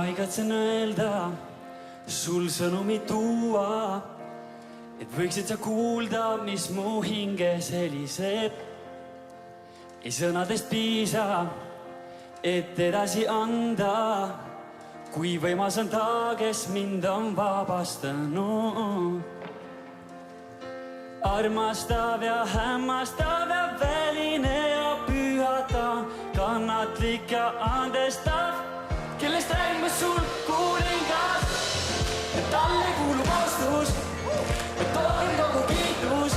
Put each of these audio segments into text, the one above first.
ma igatsen öelda, sul sõnumi tuua, et võiksid sa kuulda, mis mu hinges heliseb. Ei sõnadest piisa, et edasi anda, kui võimas on ta, kes mind on vabastanud. Armastav ja hämmastav ja väline ja pühata, kannatlik ja andestav, kellest räägime sul kuningas, et talle kuulub austus, et toon kogu kiitus,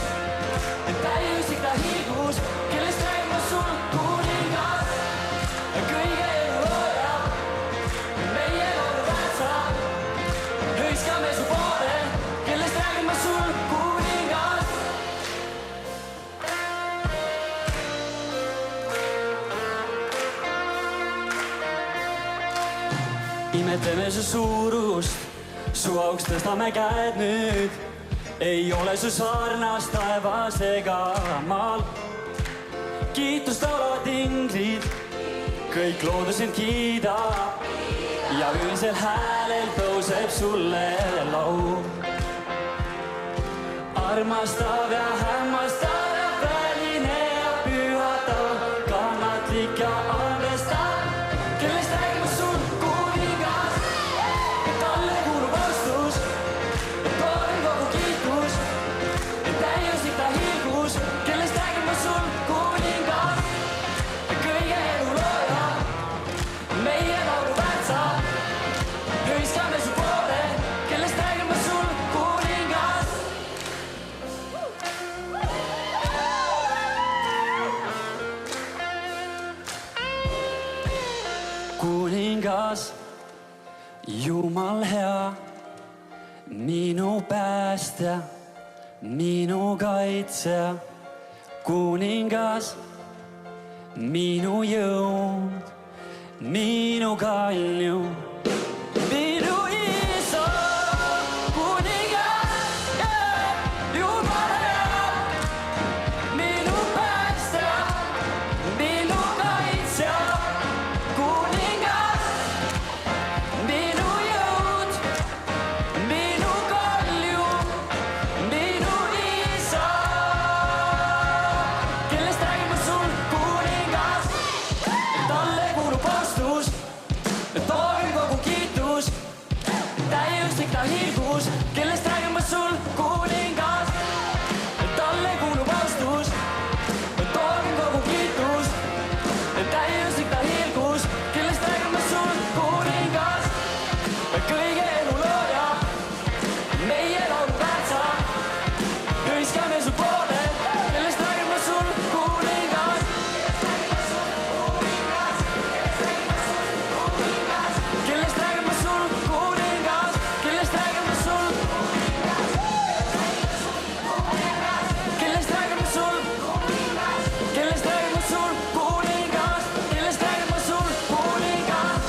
et täiuslik ta hiigus, kellest räägime sul kuningas, kõige elu looja, meie loodu väärtsa, hõiskame su poole, kellest räägime sul kuningas. Imetleme su suurust, su auks tõstame käed nüüd. Ei ole su sarnast taevas ega maal. Kiitust laulavad inglid, kõik loodus end kiidab. Ja öösel häälel tõuseb sulle laul. Armastav ja hämmastav ja väline ja pühatav, kannatlik ja andestav, kellest räägime sul kuningas, et talle kuulub austus, et toon kogu kiitus, et täiuslik ta hiigus, kellest räägime sul kuningas, kõige elu looja, meie laulu väärtsa, hõiskame su poole, kellest räägime sul kuningas. Kuningas, Jumal hea, minu päästja, minu kaitsja. Kuningas, minu jõud, minu kalju, minu isa. Kuningas, Jumal hea, minu päästja, minu kaitsja. Kuningas, minu jõud, minu kalju, minu isa, kellest räägime sul kuningas, et talle kuulub austus, et toon kogu kiitus, täiuslik ta hiigus, kellest räägime sul kuningas, et talle kuulub austus, et toon kogu kiitus, täiuslik ta hiigus, kellest räägime sul kuningas, kõige elu looja, meie laulu väärtsa, hõiskame su poole, kellest räägime sul kuningas. Kellest räägime sul kuningas, kellest räägime sul kellest räägime sul kellest räägime sul kuningas, kellest räägime sul kuningas.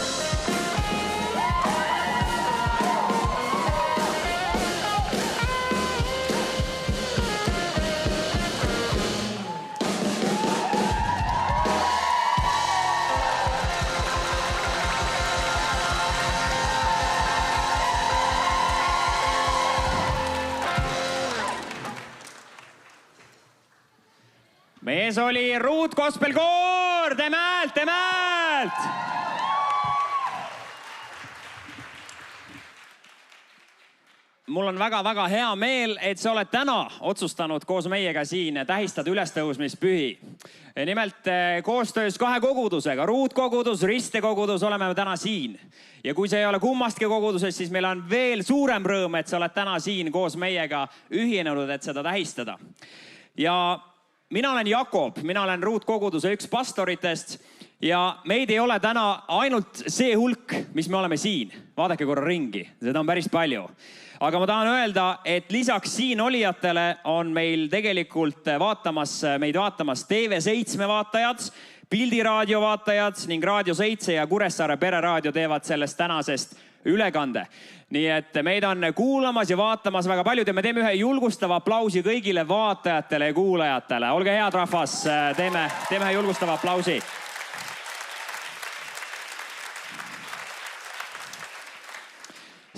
Mees oli Ruut Gospelkoor, teeme häält, teeme häält! Mul on väga-väga hea meel, et sa oled täna otsustanud koos meiega siin tähistada ülestõusmispühi. Nimelt koostöös kahe kogudusega, Ruut kogudus, Riste kogudus, oleme täna siin. Ja kui sa ei ole kummastki kogudusest, siis meil on veel suurem rõõm, et sa oled täna siin koos meiega ühinenud, et seda tähistada. Ja mina olen Jakob, mina olen Ruut koguduse üks pastoritest ja meid ei ole täna ainult see hulk, mis me oleme siin. Vaadake korra ringi, seda on päris palju. Aga ma tahan öelda, et lisaks siin olijatele on meil tegelikult meid vaatamas TV7 vaatajad, Pildiraadio vaatajad ning Raadio 7 ja Kuressaare Pereraadio teevad sellest tänasest ülekande. Nii et meid on kuulamas ja vaatamas väga paljud ja me teeme ühe julgustava aplausi kõigile vaatajatele ja kuulajatele. Olge head, rahvas, teeme ühe julgustava aplausi.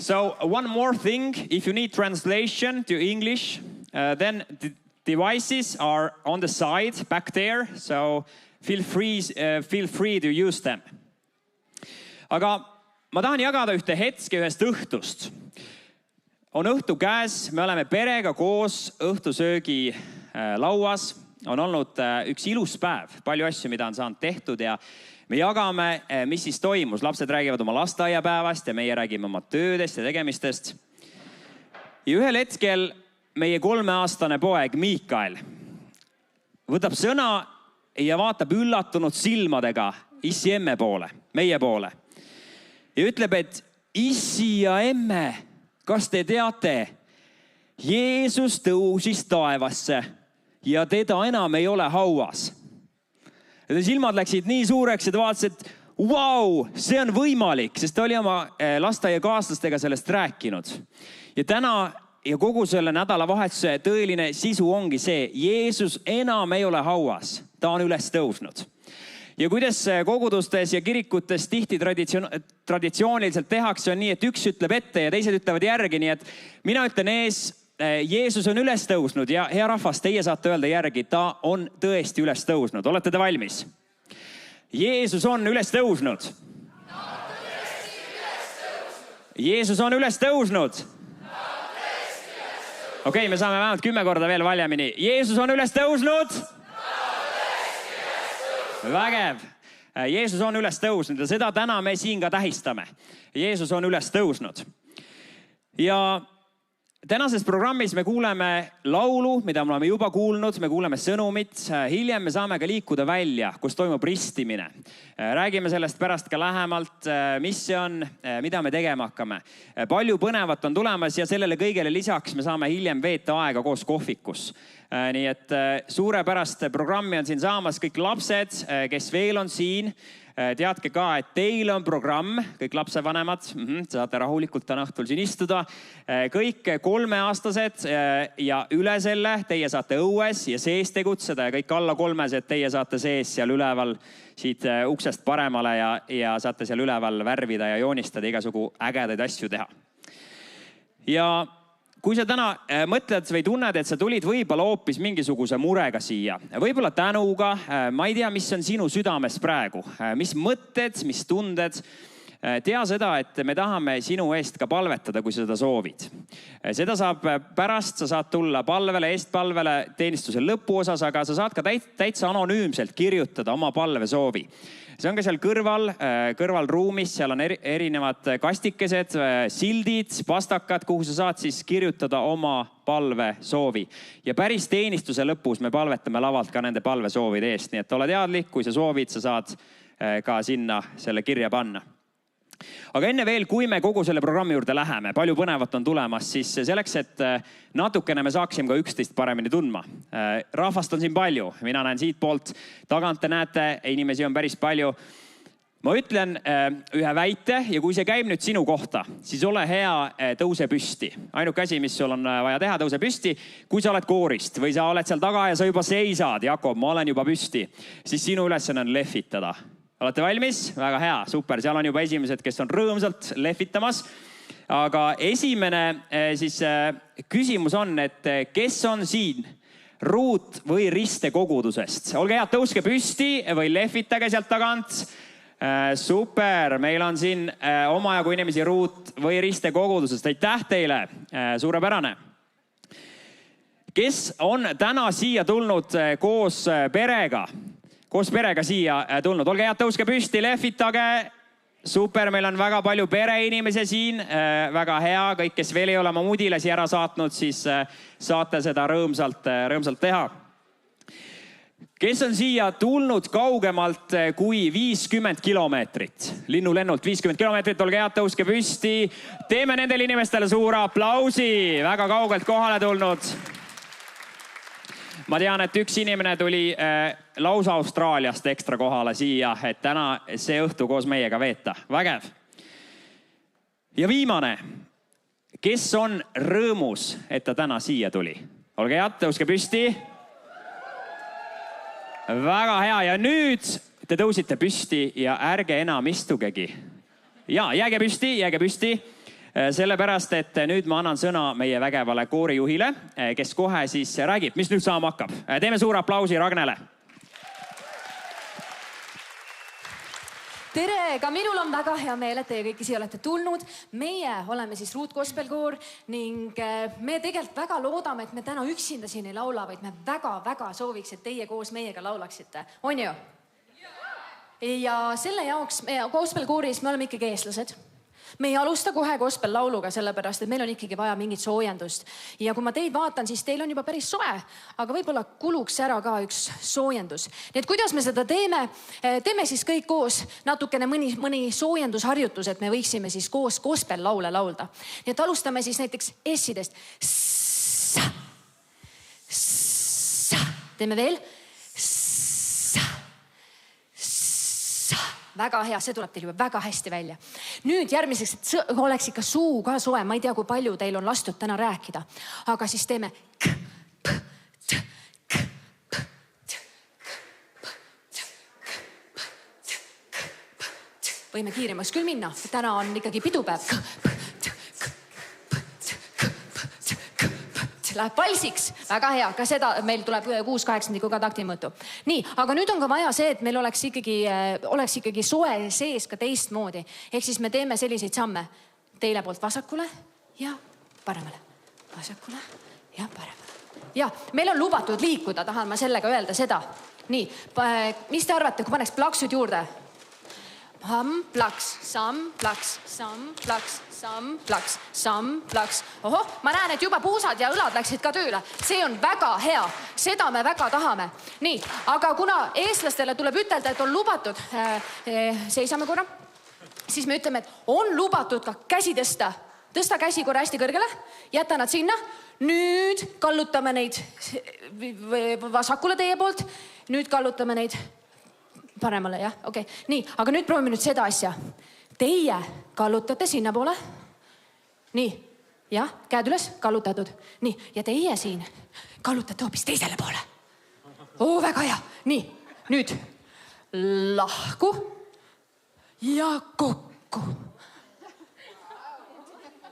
So one more thing, if you need translation to English, then the devices are on the side back there, so feel free to use them. Aga ma tahan jagada ühte hetke ühest õhtust. On õhtu käes, me oleme perega koos õhtusöögi lauas. On olnud üks ilus päev, palju asju, mida on saanud tehtud ja me jagame, mis siis toimus. Lapsed räägivad oma lasteaiapäevast ja meie räägime oma töödest ja tegemistest. Ja ühel hetkel meie 3-aastane poeg Miikael võtab sõna ja vaatab üllatunud silmadega issi emme poole, meie poole. Ja ütleb, et issi ja emme, kas te teate, Jeesus tõusis taevasse ja teda enam ei ole hauas. Ja ta silmad läksid nii suureks ja ta vaatas, et vau, see on võimalik, sest ta oli oma lasteaiakaaslastega sellest rääkinud. Ja täna ja kogu selle nädalavahetuse tõeline sisu ongi see, Jeesus enam ei ole hauas, ta on üles tõusnud. Ja kuidas kogudustes ja kirikutes tihti traditsiooniliselt tehakse, on nii, et üks ütleb ette ja teised ütlevad järgi, nii et mina ütlen ees, Jeesus on üles tõusnud ja hea rahvas, teie saate öelda järgi, ta on tõesti üles tõusnud. Olete te valmis? Jeesus on üles tõusnud. Jeesus on üles tõusnud. Okei, me saame vähemalt 10 korda veel valjemini. Jeesus on üles tõusnud. Vägev. Jeesus on üles tõusnud ja seda täna me siin ka tähistame. Jeesus on üles tõusnud. Ja tänases programmis me kuuleme laulu, mida me oleme juba kuulnud, me kuuleme sõnumit. Hiljem me saame ka liikuda välja, kus toimub ristimine. Räägime sellest pärast ka lähemalt, mis see on, mida me tegema hakkame. Palju põnevat on tulemas ja sellele kõigele lisaks me saame hiljem veeta aega koos kohvikus. Nii et suurepärast programmi on siin saamas kõik lapsed, kes veel on siin. Teadke ka, et teil on programm, kõik lapsevanemad, saate rahulikult täna õhtul siin istuda. Kõik 3-aastased ja üle selle, teie saate õues ja sees tegutseda ja kõik alla 3-sed, teie saate sees seal üleval siit uksest paremale ja saate seal üleval värvida ja joonistada igasugu ägedaid asju teha. Ja kui sa täna mõtled või tunned, et sa tulid võib-olla hoopis mingisuguse murega siia, võib-olla tänuga, ma ei tea, mis on sinu südames praegu, mis mõtted, mis tunded, tea seda, et me tahame sinu eest ka palvetada, kui seda soovid. Seda saab pärast, sa saad tulla palvele, eestpalvele teenistuse lõpuosas, aga sa saad ka täitsa anonüümselt kirjutada oma palvesoovi. See on ka seal kõrvalruumis, seal on erinevad kastikesed, sildid, pastakad, kuhu sa saad siis kirjutada oma palvesoovi. Ja päris teenistuse lõpus me palvetame lavalt ka nende palvesoovide eest. Nii et ole teadlik, kui sa soovid, sa saad ka sinna selle kirja panna. Aga enne veel, kui me kogu selle programmi juurde läheme, palju põnevat on tulemas, siis selleks, et natukene me saaksime ka üksteist paremini tundma. Rahvast on siin palju, mina näen siit poolt, tagant te näete, inimesi on päris palju. Ma ütlen ühe väite ja kui see käib nüüd sinu kohta, siis ole hea, tõuse püsti. Ainuke asi, mis sul on vaja teha, tõuse püsti. Kui sa oled koorist või sa oled seal taga ja sa juba seisad, Jakob, ma olen juba püsti, siis sinu ülesanne on lehvitada. Olete valmis? Väga hea, super. Seal on juba esimesed, kes on rõõmsalt lehvitamas. Aga esimene siis küsimus on, et kes on siin ruut- või ristekogudusest? Olge head, tõuske püsti või lehvitage sealt tagant. Super, meil on siin omajagu inimesi ruut- või ristekogudusest. Aitäh teile, suurepärane. Kes on täna siia tulnud koos perega? Koos perega siia tulnud. Olge head, tõuske püsti, lehvitage. Super, meil on väga palju pereinimesi siin. Väga hea, kõik, kes veel ei ole oma mudilasi ära saatnud, siis saate seda rõõmsalt teha. Kes on siia tulnud kaugemalt kui 50 kilomeetrit? Linnulennult 50 kilomeetrit, olge head, tõuske püsti. Teeme nendele inimestele suure aplausi. Väga kaugelt kohale tulnud. Ma tean, et üks inimene tuli lausa Austraaliast ekstra kohale siia, et täna see õhtu koos meiega veeta. Vägev. Ja viimane, kes on rõõmus, et ta täna siia tuli? Olge head, tõuske püsti. Väga hea. Ja nüüd te tõusite püsti ja ärge enam istugegi. Ja jääge püsti, jääge püsti. Sellepärast, et nüüd ma annan sõna meie vägevale koorijuhile, kes kohe siis räägib, mis nüüd saama hakkab. Teeme suur aplausi Ragnele. Tere, ka minul on väga hea meel, et teie kõiki siia olete tulnud. Meie oleme siis Ruut Gospelkoor ning me tegelikult väga loodame, et me täna üksinda siin ei laula, vaid me väga sooviks, et teie koos meiega laulaksite. On ju? Ja selle jaoks Gospelkooris me oleme ikkagi eestlased. Me ei alusta kohe gospel lauluga, sellepärast, et meil on ikkagi vaja mingit soojendust. Ja kui ma teid vaatan, siis teil on juba päris soe, aga võib-olla kuluks ära ka üks soojendus. Nii et kuidas me seda teeme? Teeme siis kõik koos natukene mõni soojendusharjutus, et me võiksime siis koos gospel laule laulda. Nii et alustame siis näiteks S-idest. Teeme veel. Väga hea, see tuleb teil juba väga hästi välja. Nüüd järgmiseks, et oleks ikka suu ka soe. Ma ei tea, kui palju teil on lastud täna rääkida. Aga siis teeme võime kiiremaks küll minna. Täna on ikkagi pidupäev. Läheb palsiks. Väga hea. Ka seda meil tuleb 6/8 taktimõõtu. Nii, aga nüüd on ka vaja see, et meil oleks ikkagi soe sees ka teistmoodi. Ehk siis me teeme selliseid samme. Teile poolt vasakule ja paremale. Vasakule ja paremale. Ja, meil on lubatud liikuda, tahan ma sellega öelda seda. Nii, mis te arvate, kui paneks plaksud juurde? Plaks, samm, plaks, samm, plaks, samm, plaks, samm, plaks. Oho, ma näen, et juba puusad ja õlad läksid ka tööle. See on väga hea. Seda me väga tahame. Nii, aga kuna eestlastele tuleb ütelda, et on lubatud, seisame korra, siis me ütleme, et on lubatud ka käsi tõsta. Tõsta käsi korra hästi kõrgele, jäta nad sinna. Nüüd kallutame neid vasakule teie poolt. Nüüd kallutame neid paremale, jah, okei. Nii, aga nüüd proovime nüüd seda asja. Teie kallutate sinna poole. Nii, jah, käed üles, kallutatud. Nii, ja teie siin kallutate hoopis teisele poole. Väga hea. Nii, nüüd lahku ja kokku.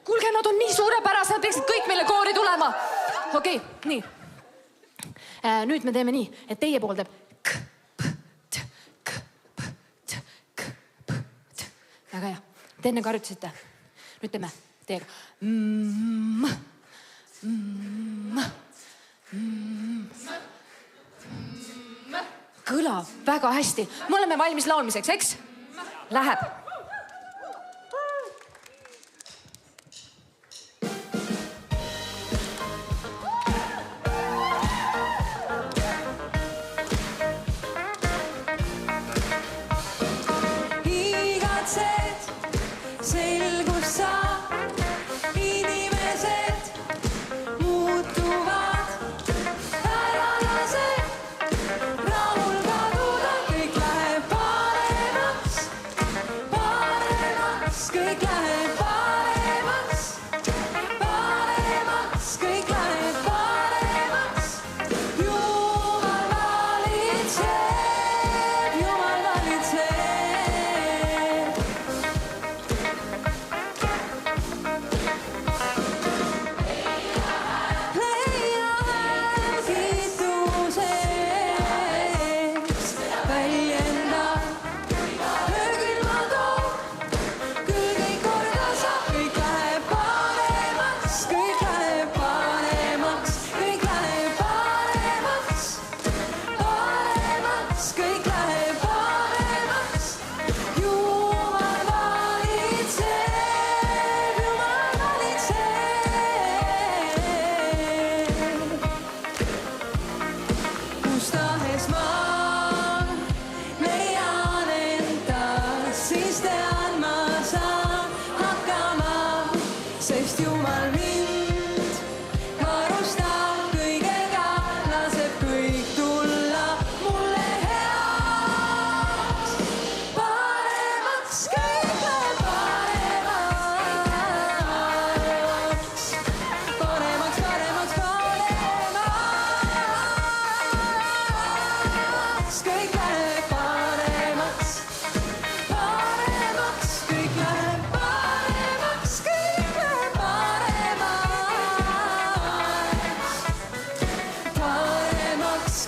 Kuulge, nad on nii suurepärased, nad peaksid kõik meile koori tulema. Okei, nii. Nüüd me teeme nii, et teie pool teeb väga hea. Te enne karjutasite. Nüüd teeme teiega. Kõlab väga hästi. Me oleme valmis laulmiseks, eks? Läheb.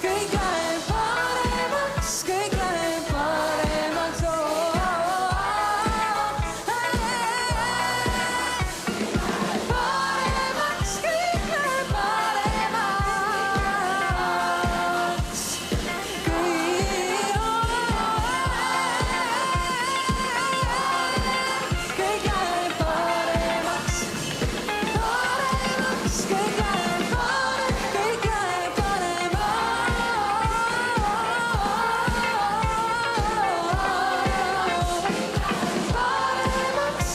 kõik läheb paremaks, kõik läheb paremaks. Paremaks, kõik läheb paremaks. Kõik läheb paremaks, paremaks, kõik läheb paremaks, kõik läheb paremaks,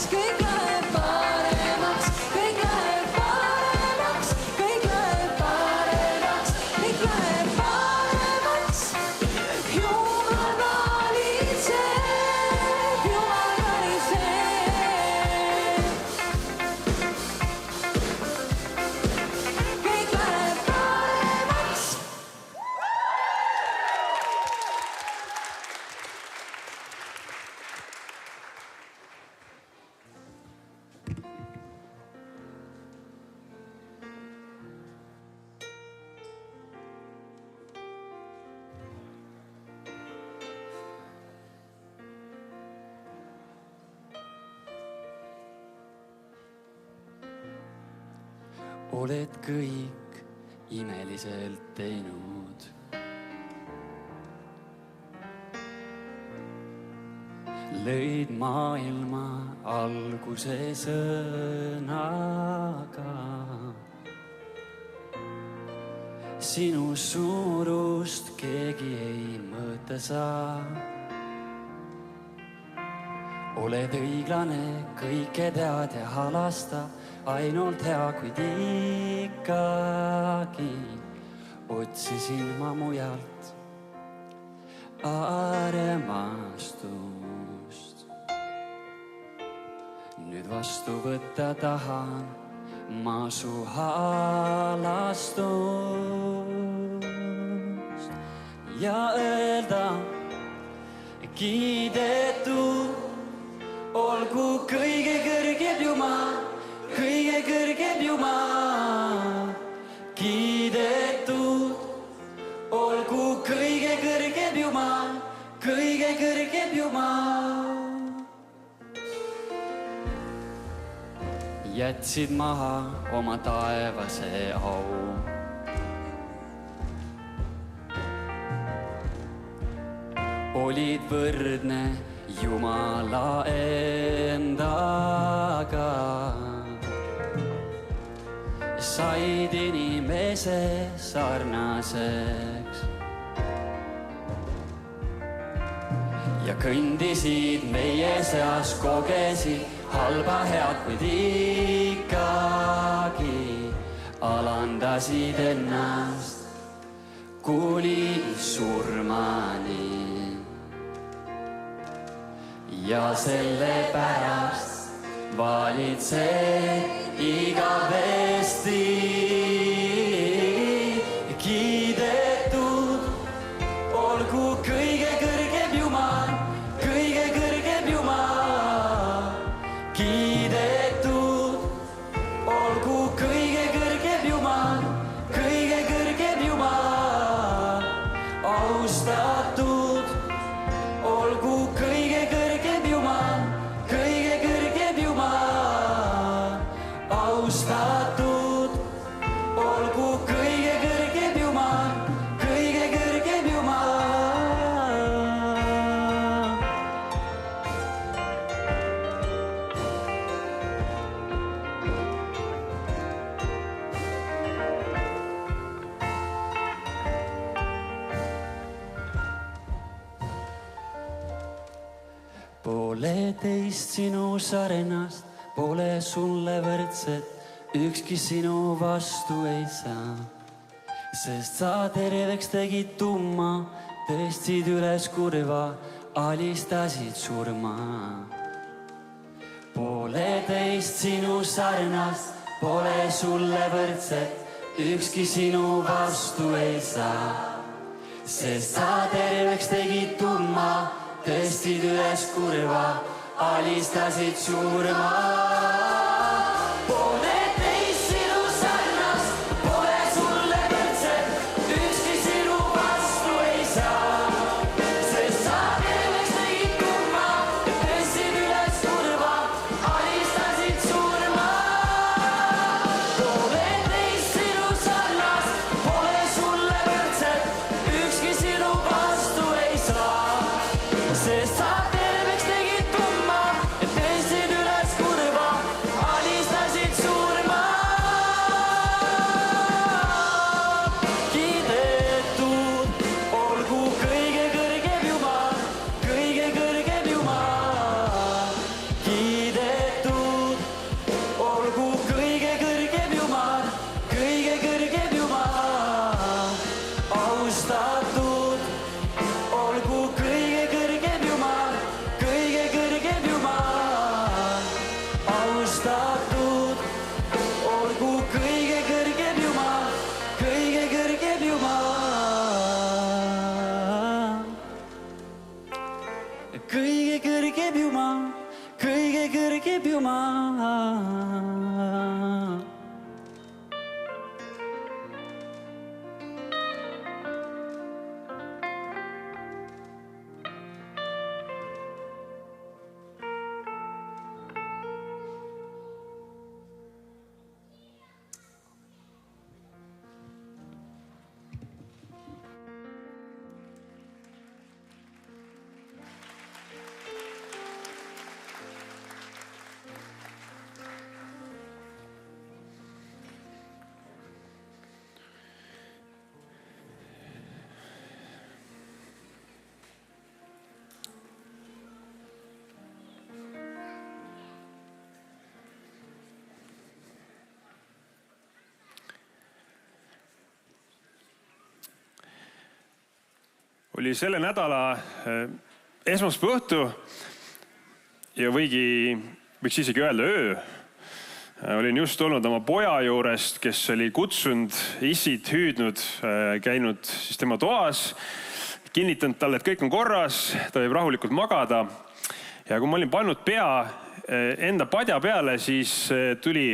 kõik läheb paremaks, kõik läheb paremaks, kõik läheb paremaks, kõik läheb paremaks. Jumal valitseb, Jumal valitseb. Kõik läheb paremaks. Oled kõik imeliselt teinud. Lõid maailma alguse sõnaga. Sinu suurust keegi ei mõõta saa. Oled õiglane, kõike tead ja halasta, ainult hea, kuid ikkagi otsisin ma mujalt armastust. Nüüd vastu võtta tahan ma su halastust ja öelda kiidetud olgu kõige kõrgem Jumal, kõige kõrgem Jumal. Kiidetud olgu kõige kõrgem Jumal, kõige kõrgem Jumal. Jätsid maha oma taevase au. Olid võrdne Jumala endaga. Said inimese sarnaseks ja kõndisid meie seas, kogesid halba head, kuid ikkagi alandasid ennast kuni surmani. Ja sellepärast valitseb igavesti. Kiidetud olgu kõige kõrgem Jumal, kõige kõrgem Jumal. Kiidetud olgu kõige kõrgem Jumal, kõige kõrgem Jumal. Austatud olgu kõige kõrgem Jumal, kõige kõrgem Jumal. Austatud olgu kõige kõrgem Jumal, kõige kõrgem Jumal. Pole teist sinu sarnast, pole sulle võrdset, ükski sinu vastu ei saa. Sest sa terveks tegid tumma, tõstsid üles kurva, alistasid surma. Pole teist sinu sarnast, pole sulle võrdset, ükski sinu vastu ei saa. Sest sa terveks tegid tumma, tõstsid üles kurva, alistasid surma. Pole teist sinu sarnast, pole sulle võrdset, ükski sinu Jumaa. Oli selle nädala esmaspäeva õhtu ja võiks isegi öelda öö. Olin just olnud oma poja juurest, kes oli kutsunud, issid hüüdnud, käinud siis tema toas, kinnitanud talle, et kõik on korras, ta võib rahulikult magada. Ja kui ma olin pannud pea enda padja peale, siis tuli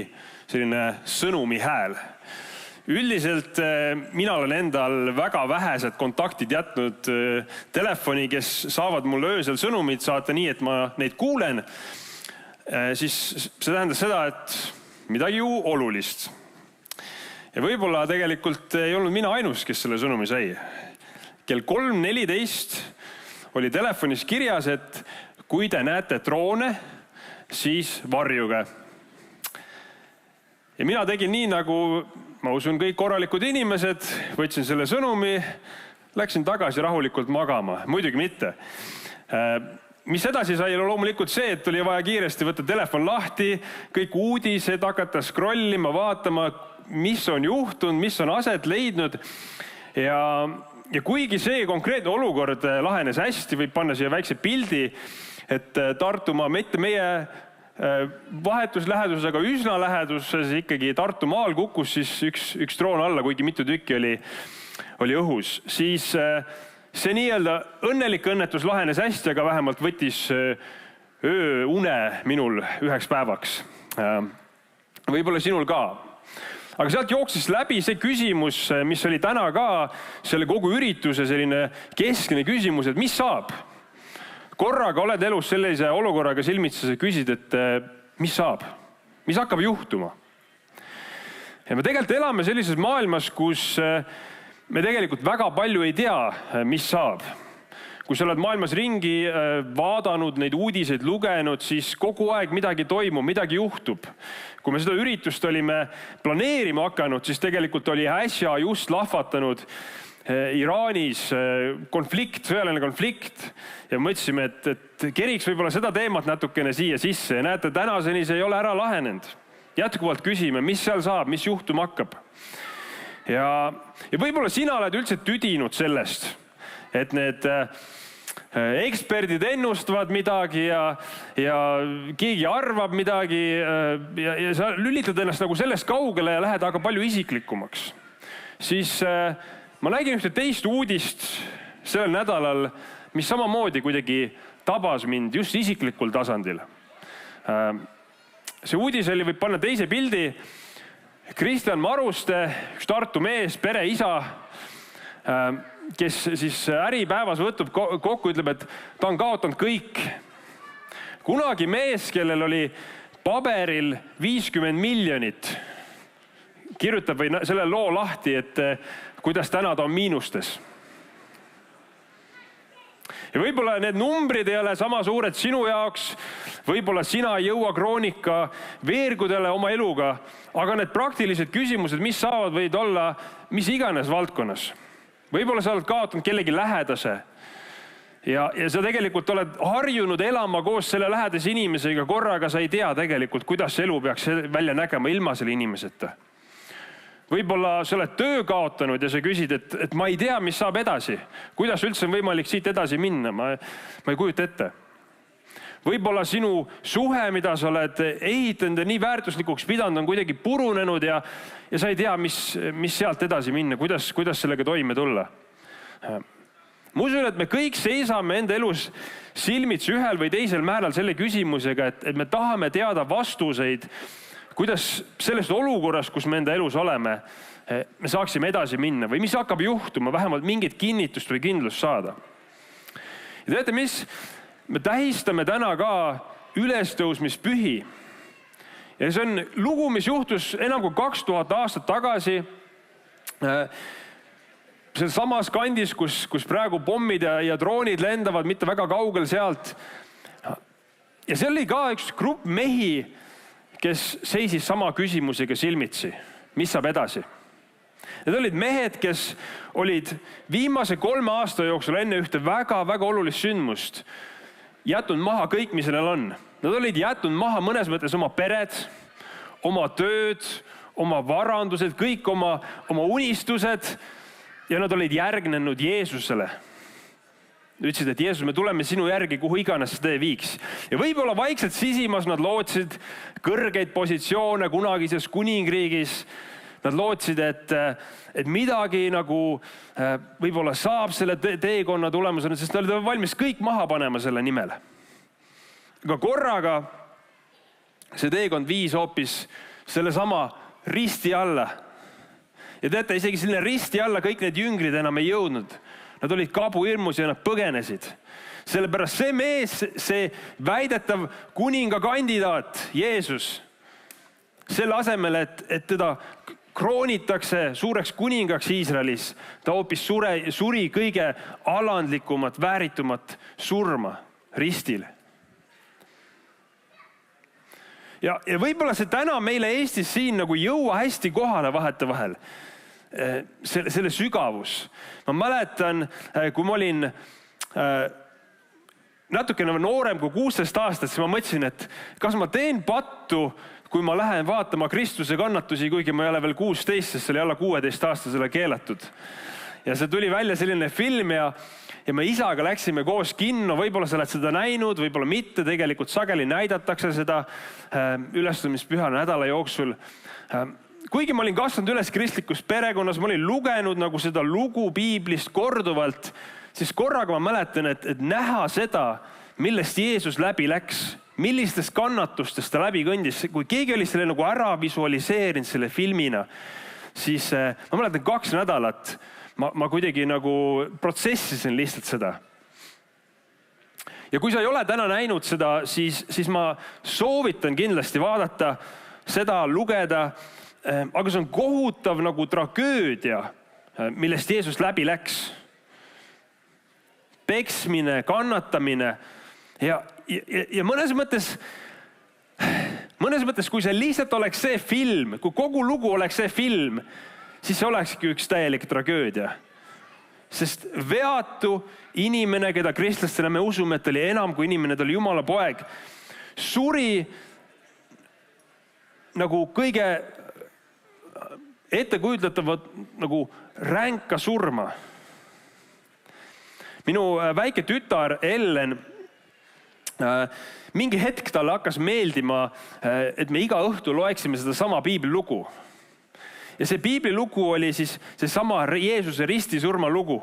selline sõnumi hääl. Üldiselt mina olen endal väga vähesed kontaktid jätnud telefoni, kes saavad mulle öösel sõnumid saata nii, et ma neid kuulen. Siis see tähendas seda, et midagi ju olulist. Ja võib-olla tegelikult ei olnud mina ainus, kes selle sõnumi sai. Kell 3:14 oli telefonis kirjas, et kui te näete droone, siis varjuge. Ja mina tegin nii, nagu ma usun kõik korralikud inimesed, võtsin selle sõnumi, läksin tagasi rahulikult magama. Muidugi mitte. Mis edasi sai loomulikult see, et oli vaja kiiresti võtta telefon lahti, kõik uudised hakata scrollima, vaatama, mis on juhtunud, mis on aset leidnud. Ja kuigi see konkreetne olukord lahenes hästi, võib panna siia väikse pildi, et Tartumaa, mitte meie vahetus läheduses, aga üsna läheduses ikkagi Tartumaal kukkus siis üks droon alla, kuigi mitu tükki oli õhus. Siis see nii-öelda õnnelik õnnetus lahenes hästi, aga vähemalt võttis ööune minul üheks päevaks. Võib-olla sinul ka. Aga sealt jooksis läbi see küsimus, mis oli täna ka selle kogu ürituse selline keskne küsimus, et mis saab? Korraga oled elus sellise olukorraga silmitsi, sa küsid, et mis saab? Mis hakkab juhtuma? Ja me tegelikult elame sellises maailmas, kus me tegelikult väga palju ei tea, mis saab. Kui sa oled maailmas ringi vaadanud, neid uudiseid lugenud, siis kogu aeg midagi toimub, midagi juhtub. Kui me seda üritust olime planeerima hakanud, siis tegelikult oli äsja just lahvatanud Iraanis konflikt, sõjaline konflikt ja mõtlesime, et keriks võib-olla seda teemat natukene siia sisse ja näete, tänaseni see ei ole ära lahenenud. Jätkuvalt küsime, mis seal saab, mis juhtuma hakkab. Ja võib-olla sina oled üldse tüdinud sellest, et need eksperdid ennustavad midagi ja keegi arvab midagi ja sa lülitad ennast nagu sellest kaugele ja lähed aga palju isiklikumaks. Siis ma nägin ühte teist uudist sellel nädalal, mis samamoodi kuidagi tabas mind just isiklikul tasandil. See uudis oli, võib panna teise pildi. Kristjan Maruste, üks Tartu mees, pereisa, kes siis Äripäevas võtub kokku, ütleb, et ta on kaotanud kõik. Kunagi mees, kellel oli paberil 50 miljonit, kirjutab või selle loo lahti, et kuidas täna ta on miinustes. Ja võib-olla need numbrid ei ole sama suured sinu jaoks, võib-olla sina ei jõua kroonika veergudele oma eluga, aga need praktilised küsimused, mis saavad, võid olla mis iganes valdkonnas. Võib-olla sa oled kaotanud kellegi lähedase ja sa tegelikult oled harjunud elama koos selle lähedase inimesega, korraga sa ei tea tegelikult, kuidas see elu peaks välja nägema ilma selle inimeseta. Võib-olla sa oled töö kaotanud ja sa küsid, et ma ei tea, mis saab edasi. Kuidas üldse on võimalik siit edasi minna? Ma ei kujuta ette. Võib-olla sinu suhe, mida sa oled ehitanud ja nii väärtuslikuks pidanud, on kuidagi purunenud ja sa ei tea, mis sealt edasi minna, kuidas sellega toime tulla. Ma usun, et me kõik seisame enda elus silmitsi ühel või teisel määral selle küsimusega, et me tahame teada vastuseid, kuidas sellest olukorrast, kus me enda elus oleme, me saaksime edasi minna või mis hakkab juhtuma, vähemalt mingit kinnitust või kindlust saada. Ja teate mis? Me tähistame täna ka ülestõusmispühi. Ja see on lugu, mis juhtus enam kui 2000 aastat tagasi seal samas kandis, kus praegu pommid ja droonid lendavad mitte väga kaugel sealt. Ja seal oli ka üks grupp mehi, kes seisis sama küsimusega silmitsi. Mis saab edasi? Need olid mehed, kes olid viimase 3 aasta jooksul enne ühte väga-väga olulist sündmust jätnud maha kõik, mis neil on. Nad olid jätnud maha mõnes mõttes oma pered, oma tööd, oma varandused, kõik oma unistused ja nad olid järgnenud Jeesusele. Ütlesid, et Jeesus, me tuleme sinu järgi, kuhu iganes see tee viiks. Ja võib-olla vaikselt sisimas nad lootsid kõrgeid positsioone kunagises kuningriigis. Nad lootsid, et midagi nagu võib-olla saab selle teekonna tulemusena, sest nad olid valmis kõik maha panema selle nimel. Aga korraga see teekond viis hoopis selle sama risti alla. Ja teate, isegi selline risti alla kõik need jüngrid enam ei jõudnud. Nad olid kabuhirmus ja nad põgenesid. Sellepärast see mees, see väidetav kuningakandidaat Jeesus, selle asemel, et teda kroonitakse suureks kuningaks Iisraelis, ta hoopis suri kõige alandlikumat, vääritumat surma ristil. Ja võib-olla see täna meile Eestis siin nagu jõua hästi kohale vahetevahel. Selle sügavus. Ma mäletan, kui ma olin natukene noorem kui 16 aastat, siis ma mõtlesin, et kas ma teen pattu, kui ma lähen vaatama Kristuse kannatusi, kuigi ma ei ole veel 16, sest see oli alla 16 aastasele keelatud. Ja see tuli välja selline film ja me isaga läksime koos kinno, võib-olla sa oled seda näinud, võib-olla mitte, tegelikult sageli näidatakse seda ülestõusmispüha nädala jooksul. Kuigi ma olin kasvanud üles kristlikus perekonnas, ma olin lugenud nagu seda lugu piiblist korduvalt, siis korraga ma mäletan, et näha seda, millest Jeesus läbi läks, millistest kannatustest ta läbi kõndis. Kui keegi oli selle nagu ära visualiseerinud selle filmina, siis ma mäletan 2 nädalat, ma kuidagi nagu protsessisin lihtsalt seda. Ja kui sa ei ole täna näinud seda, siis ma soovitan kindlasti vaadata seda, lugeda, aga see on kohutav nagu tragöödia, millest Jeesus läbi läks. Peksmine, kannatamine ja mõnes mõttes, kui see lihtsalt oleks see film, kui kogu lugu oleks see film, siis see olekski üks täielik tragöödia. Sest veatu inimene, keda kristlastena me usume, et oli enam kui inimene, ta oli Jumala poeg, suri nagu kõige ettekujutatavat nagu ränka surma. Minu väike tütar Ellen, mingi hetk talle hakkas meeldima, et me iga õhtu loeksime seda sama piiblilugu. Ja see piiblilugu oli siis see sama Jeesuse ristisurma lugu.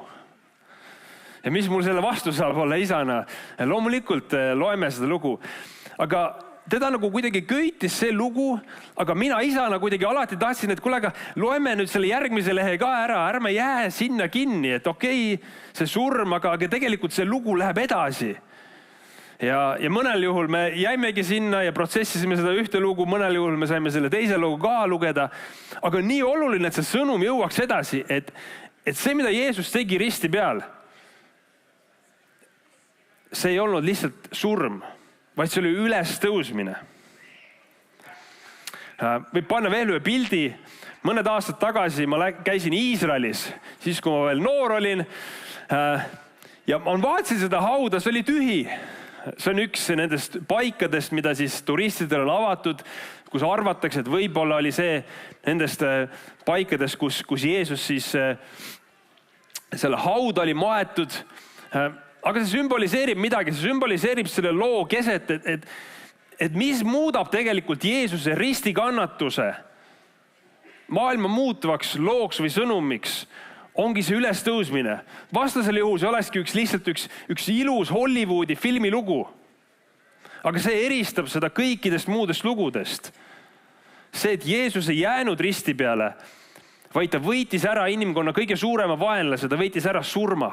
Ja mis mul selle vastu saab olla isana? Loomulikult loeme seda lugu. Aga teda nagu kuidagi köitis see lugu, aga mina isana kuidagi alati tahtsin, et kuule, aga loeme nüüd selle järgmise lehe ka ära, ärme jää sinna kinni, et okei, see surm, aga tegelikult see lugu läheb edasi. Ja mõnel juhul me jäimegi sinna ja protsessisime seda ühte lugu, mõnel juhul me saime selle teise lugu ka lugeda. Aga nii oluline, et see sõnum jõuaks edasi, et see, mida Jeesus tegi risti peal, see ei olnud lihtsalt surm, vaid see oli ülestõusmine. Võib panna veel ühe pildi. Mõned aastad tagasi ma käisin Iisraelis, siis kui ma veel noor olin. Ja ma vaatasin seda hauda, see oli tühi. See on üks nendest paikadest, mida siis turistidel on avatud, kus arvatakse, et võib-olla oli see nendest paikadest, kus Jeesus siis selle hauda oli maetud. Aga see sümboliseerib midagi, see sümboliseerib selle loo keset, et mis muudab tegelikult Jeesuse ristikannatuse maailma muutvaks looks või sõnumiks, ongi see ülestõusmine. Vastasel juhul see olekski lihtsalt üks ilus Hollywoodi filmilugu. Aga see eristab seda kõikidest muudest lugudest. See, et Jeesus ei jäänud risti peale, vaid ta võitis ära inimkonna kõige suurema vaenlase, ta võitis ära surma.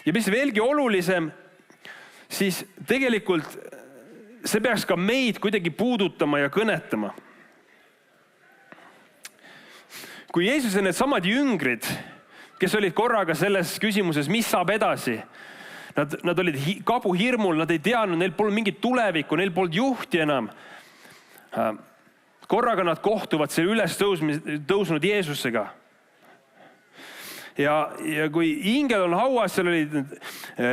Ja mis veelgi olulisem, siis tegelikult see peaks ka meid kuidagi puudutama ja kõnetama. Kui Jeesuse need samad jüngrid, kes olid korraga selles küsimuses, mis saab edasi, nad olid kabuhirmul, nad ei teadnud, neil polnud mingit tulevikku, neil polnud juhti enam. Korraga nad kohtuvad selle ülestõusnud Jeesusega. Ja kui ingel on hauas, seal olid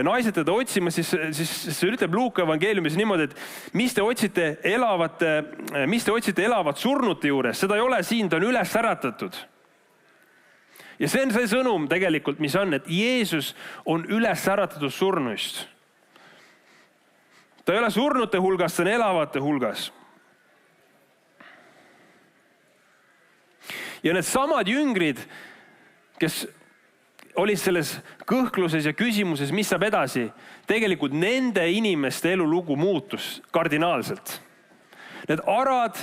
naised teda otsima, siis see ütleb Luuka evangeeliumis niimoodi, et mis te otsite elavat surnute juures, seda ei ole siin, ta on üles äratatud. Ja see on see sõnum tegelikult, mis on, et Jeesus on üles äratatud surnuist. Ta ei ole surnute hulgas, ta on elavate hulgas. Ja need samad jüngrid, kes olid selles kõhkluses ja küsimuses, mis saab edasi, tegelikult nende inimeste elulugu muutus kardinaalselt. Need arad,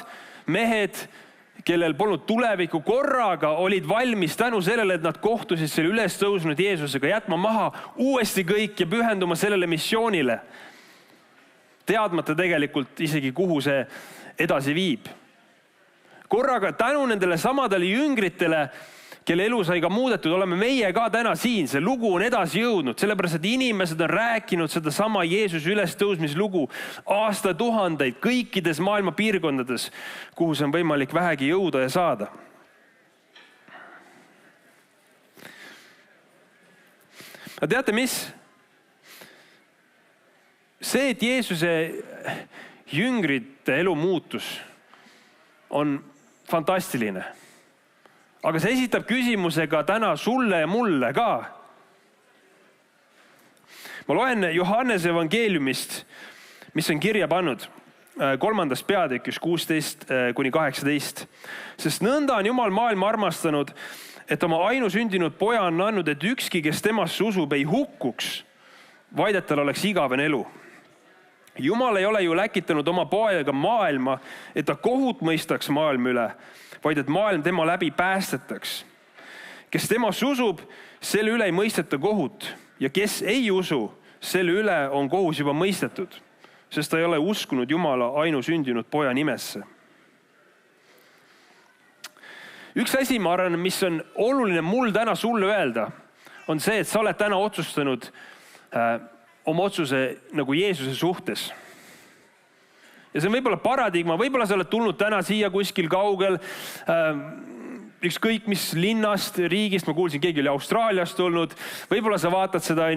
mehed, kellel polnud tulevikku, korraga olid valmis tänu sellele, et nad kohtusid selle ülestõusnud Jeesusega, jätma maha uuesti kõik ja pühenduma sellele missioonile. Teadmata tegelikult isegi, kuhu see edasi viib. Korraga tänu nendele samadele jüngritele, kelle elu sai ka muudetud, oleme meie ka täna siin. See lugu on edasi jõudnud, sellepärast et inimesed on rääkinud seda sama Jeesuse ülestõusmislugu aastatuhandeid kõikides maailma piirkondades, kuhu see on võimalik vähegi jõuda ja saada. Aga teate mis? See, et Jeesuse jüngrite elu muutus on fantastiline. Aga see esitab küsimuse ka täna sulle ja mulle ka. Ma loen Johannese evangeeliumist, mis on kirja pannud 3. peatükis 16-18. Sest nõnda on Jumal maailma armastanud, et oma ainusündinud poja on andnud, et ükski, kes temasse usub, ei hukkuks, vaid et tal oleks igavene elu. Jumal ei ole ju läkitanud oma poega maailma, et ta kohut mõistaks maailma üle, vaid et maailm tema läbi päästetaks. Kes temasse usub, selle üle ei mõisteta kohut ja kes ei usu, selle üle on kohus juba mõistetud, sest ta ei ole uskunud Jumala ainusündinud poja nimesse. Üks asi, ma arvan, mis on oluline mul täna sulle öelda, on see, et sa oled täna otsustanud oma otsuse nagu Jeesuse suhtes. Ja see on võib-olla paradigma, võib-olla sa oled tulnud täna siia kuskil kaugel, ükskõik mis linnast, riigist, ma kuulsin, keegi oli Austraaliast tulnud, võib-olla sa vaatad seda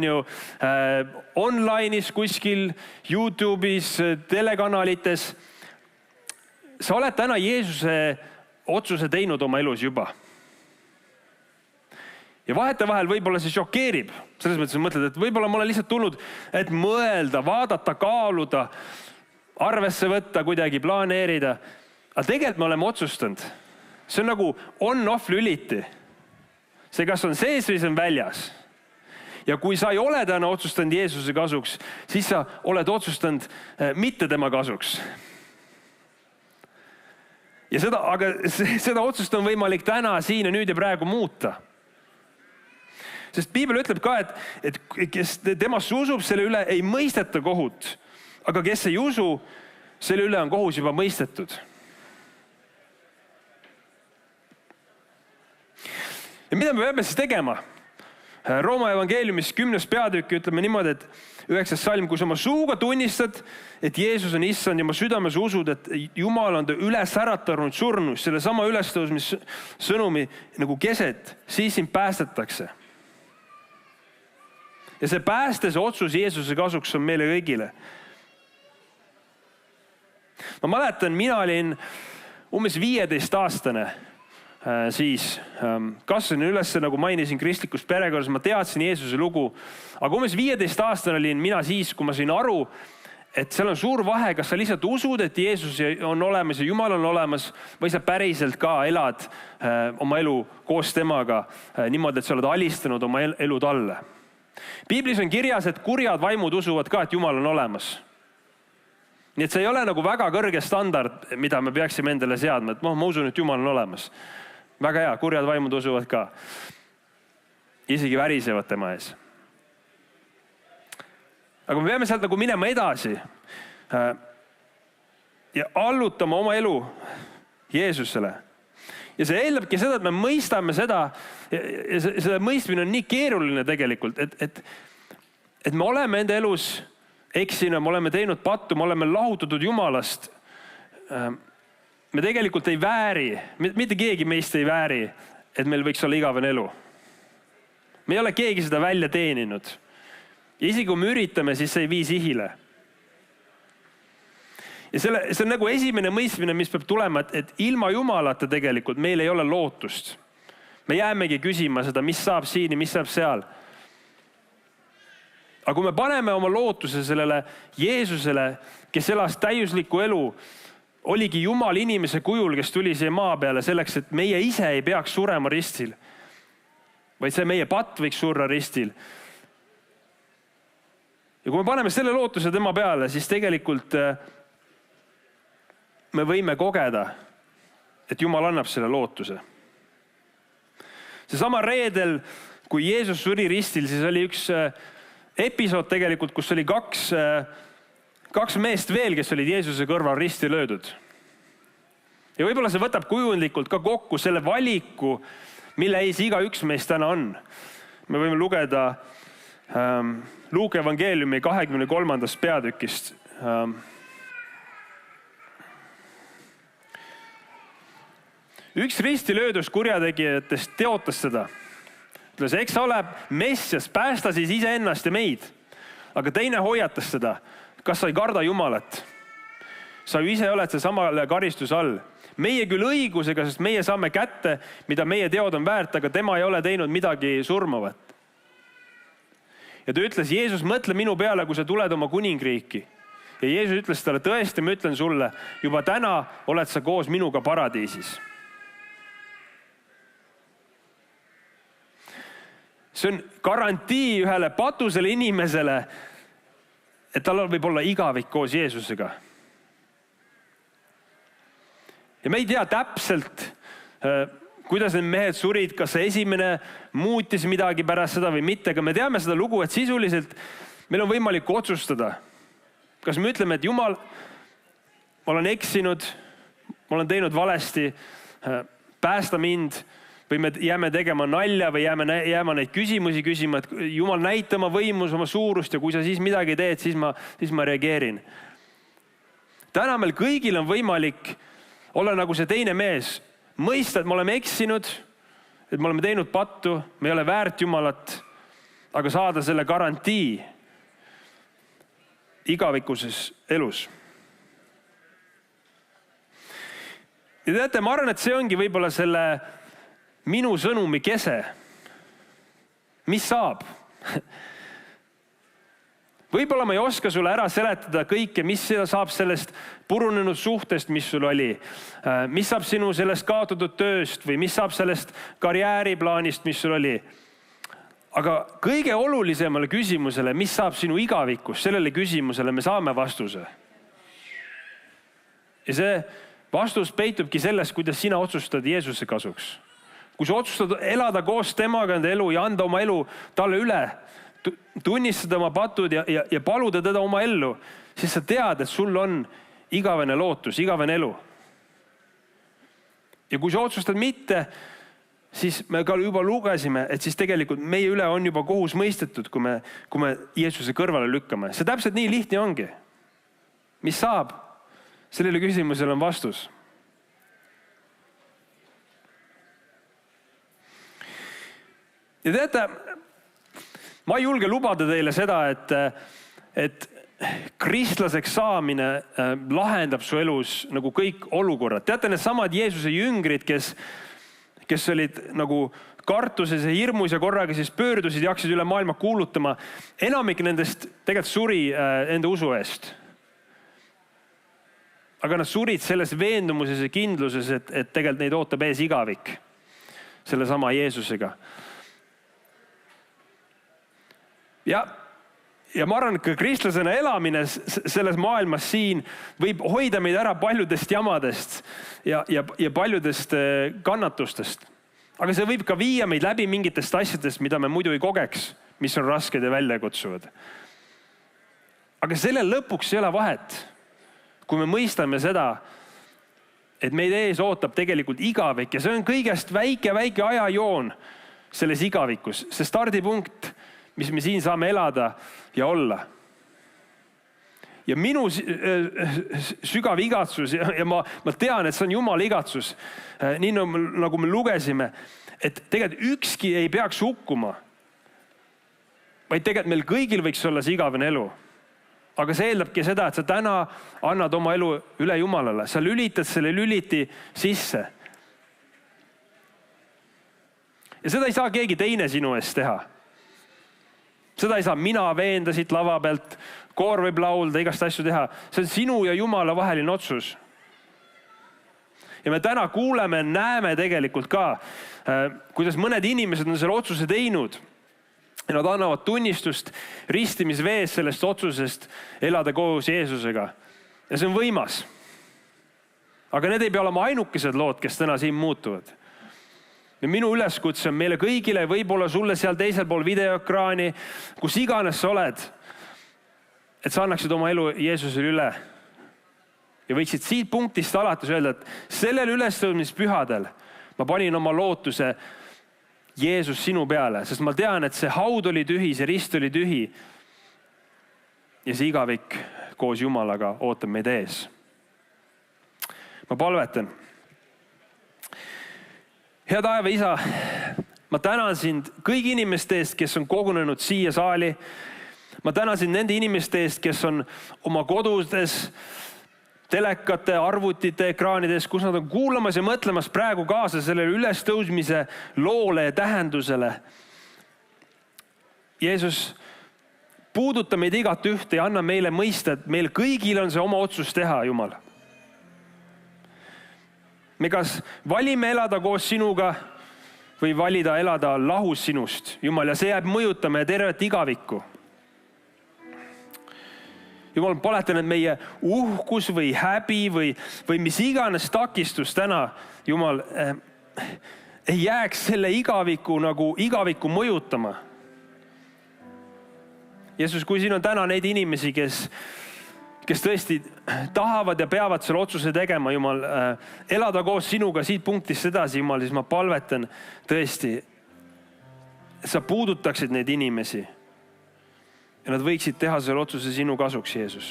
online'is kuskil, YouTube'is, telekanalites. Sa oled täna Jeesuse otsuse teinud oma elus juba. Ja vahetevahel võib-olla see šokeerib. Selles mõttes mõtled, et võib-olla ma olen lihtsalt tulnud, et mõelda, vaadata, kaaluda, arvesse võtta, kuidagi planeerida. Aga tegelikult me oleme otsustanud. See on nagu on-off lüliti. See kas on sees või see on väljas. Ja kui sa ei ole täna otsustanud Jeesuse kasuks, siis sa oled otsustanud mitte tema kasuks. Ja seda otsust on võimalik täna, siin ja nüüd ja praegu muuta. Sest Piibel ütleb ka, et kes temasse usub, selle üle ei mõisteta kohut. Aga kes ei usu, selle üle on kohus juba mõistetud. Ja mida me peame siis tegema? Rooma evangeeliumis 10. peatükk ütleme niimoodi, et 9. salm, kui sa oma suuga tunnistad, et Jeesus on issand ja oma südames usud, et Jumal on ta üles äratanud surnus, selle sama ülestõusmis sõnumi nagu keset, siis sind päästetakse. Ja see päästes otsus Jeesuse kasuks on meile kõigile. Ma mäletan, mina olin umbes 15-aastane siis kasvasin üles, nagu mainisin, kristlikus perekonnas, ma teadsin Jeesuse lugu, aga umbes 15-aastane olin mina siis, kui ma sain aru, et seal on suur vahe, kas sa lihtsalt usud, et Jeesus on olemas ja Jumal on olemas või sa päriselt ka elad oma elu koos temaga niimoodi, et sa oled alistanud oma elu talle. Piiblis on kirjas, et kurjad vaimud usuvad ka, et Jumal on olemas. Nii et see ei ole nagu väga kõrge standard, mida me peaksime endale seadma, et ma usun, et Jumal on olemas. Väga hea, kurjad vaimud usuvad ka. Isegi värisevad tema ees. Aga me peame sealt nagu minema edasi ja allutama oma elu Jeesusele. Ja see eeldabki seda, et me mõistame seda ja seda mõistmine on nii keeruline tegelikult, et me oleme enda elus eksina, me oleme teinud pattu, me oleme lahutatud Jumalast. Me tegelikult ei vääri, mitte keegi meist ei vääri, et meil võiks olla igavene elu. Me ei ole keegi seda välja teeninud. Ja isegi kui me üritame, siis see ei vii sihile. Ja see on nagu esimene mõistmine, mis peab tulema, et ilma Jumalata tegelikult meil ei ole lootust. Me jäämegi küsima seda, mis saab siin ja mis saab seal. Aga kui me paneme oma lootuse sellele Jeesusele, kes elas täiuslikku elu, oligi Jumal inimese kujul, kes tuli siia maa peale selleks, et meie ise ei peaks surema ristil, vaid see meie patt võiks surra ristil. Ja kui me paneme selle lootuse tema peale, siis tegelikult me võime kogeda, et Jumal annab selle lootuse. Seesama reedel, kui Jeesus suri ristil, siis oli üks episood tegelikult, kus oli kaks meest veel, kes olid Jeesuse kõrval risti löödud. Ja võib-olla see võtab kujundlikult ka kokku selle valiku, mille ees iga üks meist täna on. Me võime lugeda Luuke evangeeliumi 23. peatükist. Üks risti löödus kurjategijatest teotas seda. Ütles, eks sa ole Messias, päästa siis iseennast ja meid. Aga teine hoiatas seda, kas sa ei karda Jumalat. Sa ju ise oled see samale karistuse all. Meie küll õigusega, sest meie saame kätte, mida meie teod on väärt, aga tema ei ole teinud midagi surmavat. Ja ta ütles, Jeesus, mõtle minu peale, kui sa tuled oma kuningriiki. Ja Jeesus ütles talle, tõesti, ma ütlen sulle, juba täna oled sa koos minuga paradiisis. See on garantii ühele patusele inimesele, et tal võib olla igavik koos Jeesusega. Ja me ei tea täpselt, kuidas need mehed surid, kas see esimene muutis midagi pärast seda või mitte, aga me teame seda lugu, et sisuliselt meil on võimalik otsustada. Kas me ütleme, et Jumal, ma olen eksinud, ma olen teinud valesti, päästa mind, või me jääme tegema nalja või jääma neid küsimusi küsima, et Jumal näita oma võimus, oma suurust ja kui sa siis midagi teed, siis ma reageerin. Täna meil kõigil on võimalik olla nagu see teine mees, mõista, et me oleme eksinud, et me oleme teinud pattu, me ei ole väärt Jumalat, aga saada selle garantii igavikuses elus. Ja teate, ma arvan, et see ongi võib-olla selle minu sõnumi kese. Mis saab? Võib-olla ma ei oska sulle ära seletada kõike, mis saab sellest purunenud suhtest, mis sul oli. Mis saab sinu sellest kaotatud tööst või mis saab sellest karjääriplaanist, mis sul oli. Aga kõige olulisemale küsimusele, mis saab sinu igavikus, sellele küsimusele me saame vastuse. Ja see vastus peitubki selles, kuidas sina otsustad Jeesuse kasuks. Kui sa otsustad elada koos temaga enda elu ja anda oma elu talle üle, tunnistada oma patud ja paluda teda oma ellu, siis sa tead, et sul on igavene lootus, igavene elu. Ja kui sa otsustad mitte, siis me ka juba lugesime, et siis tegelikult meie üle on juba kohus mõistetud, kui me Jeesuse kõrvale lükkame. See täpselt nii lihtne ongi. Mis saab? Sellele küsimusele on vastus. Ja teate, ma ei julge lubada teile seda, et kristlaseks saamine lahendab su elus nagu kõik olukorrad. Teate, need samad Jeesuse jüngrid, kes olid nagu kartuses ja hirmus ja korraga siis pöördusid ja hakkasid üle maailma kuulutama. Enamik nendest tegelikult suri enda usu eest. aga nad surid selles veendumuses ja kindluses, et tegelikult neid ootab ees igavik selle sama Jeesusega. Ja ma arvan, et ka kristlasena elamine selles maailmas siin võib hoida meid ära paljudest jamadest ja paljudest kannatustest. Aga see võib ka viia meid läbi mingitest asjadest, mida me muidu ei kogeks, mis on rasked ja väljakutsuvad. Aga sellel lõpuks ei ole vahet, kui me mõistame seda, et meid ees ootab tegelikult igavik ja see on kõigest väike ajajoon selles igavikus, see stardipunkt, mis me siin saame elada ja olla. Ja minu sügav igatsus ja ma tean, et see on Jumala igatsus, nii nagu me lugesime, et tegelikult ükski ei peaks hukkuma, vaid tegelikult meil kõigil võiks olla see igavene elu. Aga see eeldabki seda, et sa täna annad oma elu üle Jumalale. Sa lülitad selle lüliti sisse. Ja seda ei saa keegi teine sinu eest teha. Seda ei saa mina veenda siit lava pealt, koor võib laulda, igast asju teha. See on sinu ja Jumala vaheline otsus. Ja me täna kuuleme, näeme tegelikult ka, kuidas mõned inimesed on selle otsuse teinud. Ja nad annavad tunnistust ristimisvees sellest otsusest elada koos Jeesusega. Ja see on võimas. Aga need ei pea olema ainukesed lood, kes täna siin muutuvad. Ja minu üleskutse on meile kõigile, võib-olla sulle seal teisel pool videoekraani, kus iganes sa oled, et sa annaksid oma elu Jeesusele üle. Ja võiksid siit punktist alates öelda, et sellel ülestõudmispühadel ma panin oma lootuse Jeesus sinu peale, sest ma tean, et see haud oli tühi, see rist oli tühi ja see igavik koos Jumalaga ootab meid ees. Ma palvetan. Hea taeva isa, ma tänan sind kõigi inimeste eest, kes on kogunenud siia saali. Ma tänan sind nende inimeste eest, kes on oma kodudes, telekate, arvutite, ekraanides, kus nad on kuulamas ja mõtlemas praegu kaasa sellele ülestõusmise loole ja tähendusele. Jeesus, puuduta meid igat ühte ja anna meile mõista, et meil kõigil on see oma otsus teha, Jumal. Me kas valime elada koos sinuga või valida elada lahus sinust, Jumal, ja see jääb mõjutama ja tervet igavikku. Jumal, paletan, et meie uhkus või häbi või mis iganes takistus täna, Jumal, ei jääks selle igaviku mõjutama. Jeesus, kui siin on täna neid inimesi, kes tõesti tahavad ja peavad selle otsuse tegema, Jumal, elada koos sinuga siit punktist edasi, Jumal, siis ma palvetan tõesti, et sa puudutaksid neid inimesi. Ja nad võiksid teha selle otsuse sinu kasuks, Jeesus.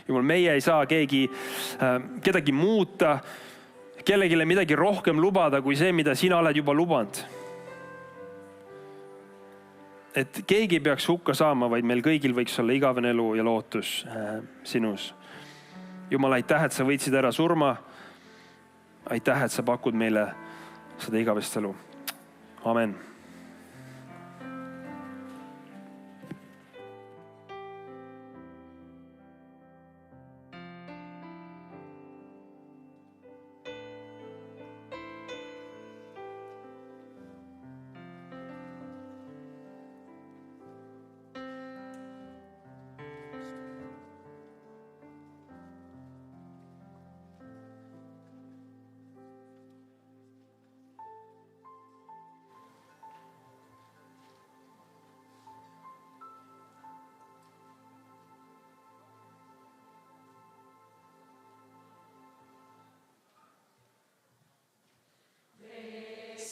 Jumal, meie ei saa kedagi muuta, kellegile midagi rohkem lubada, kui see, mida sina oled juba lubanud. Et keegi ei peaks hukka saama, vaid meil kõigil võiks olla igavene elu ja lootus sinus. Jumal, aitäh, et sa võitsid ära surma. Aitäh, et sa pakud meile seda igavest elu. Amen.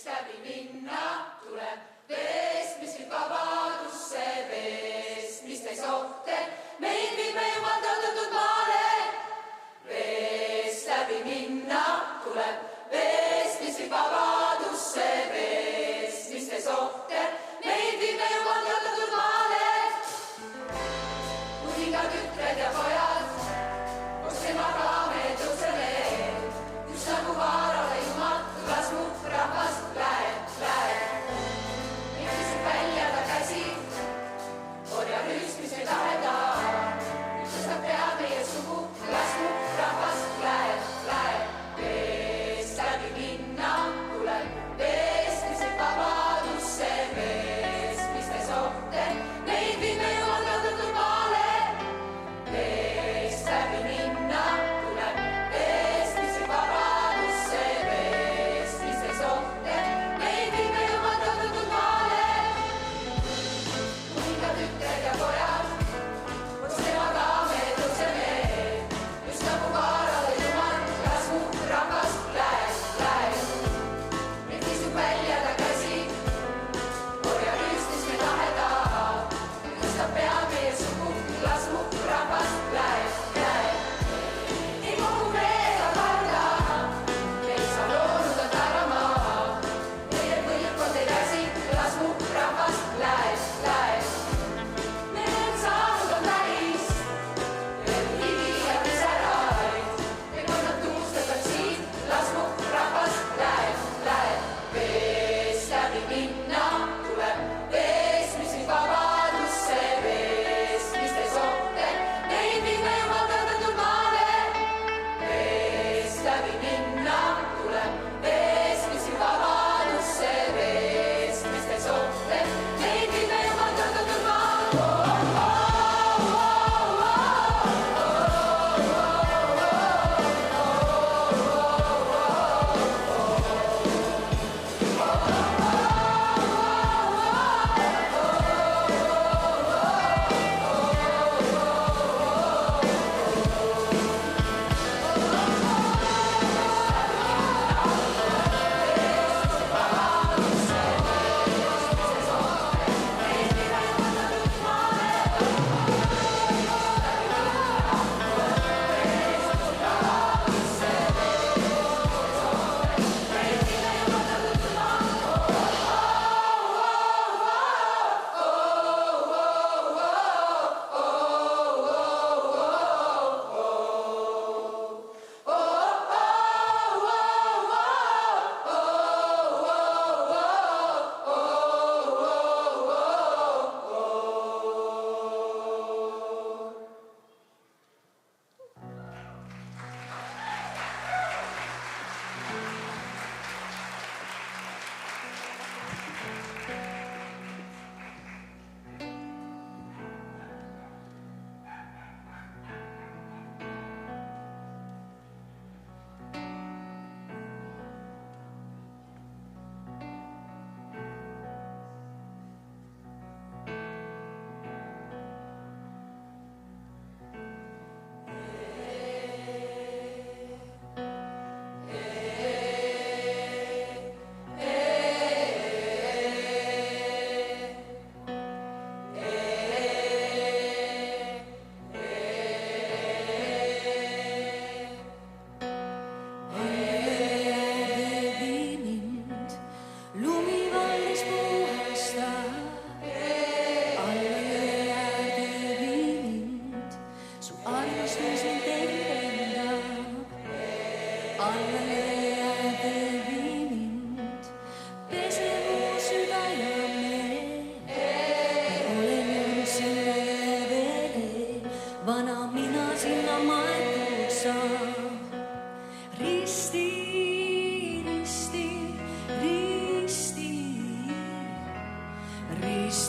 Läbi minna tuleb veest, mis viib vabadusse, veest, mis täis ohte, meid viib me Jumal tõotatud maale. Veest läbi minna tuleb veest, mis viib vabadusse, veest, mis täis ohte, meid viib me Jumal tõotatud maale. Kuningad, tütred ja pojad, koos temaga me tõuseme, just nagu vaarale Jumal tulas mu rahvast läheb.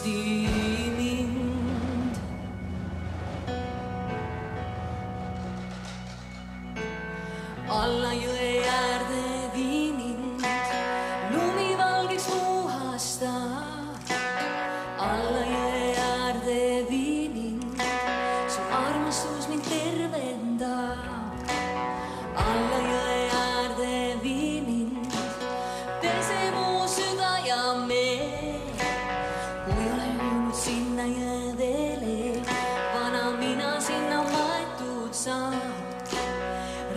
risti mind. Alla jõe äärde vii mind, lumivalgeks puhasta. Alla jõe äärde vii mind, su armastus mind tervendab. Alla jõe äärde vii mind, pese mu süda ja meel. Kui olen jõudnud sinna jõe veele, vana mina sinna maetud saan.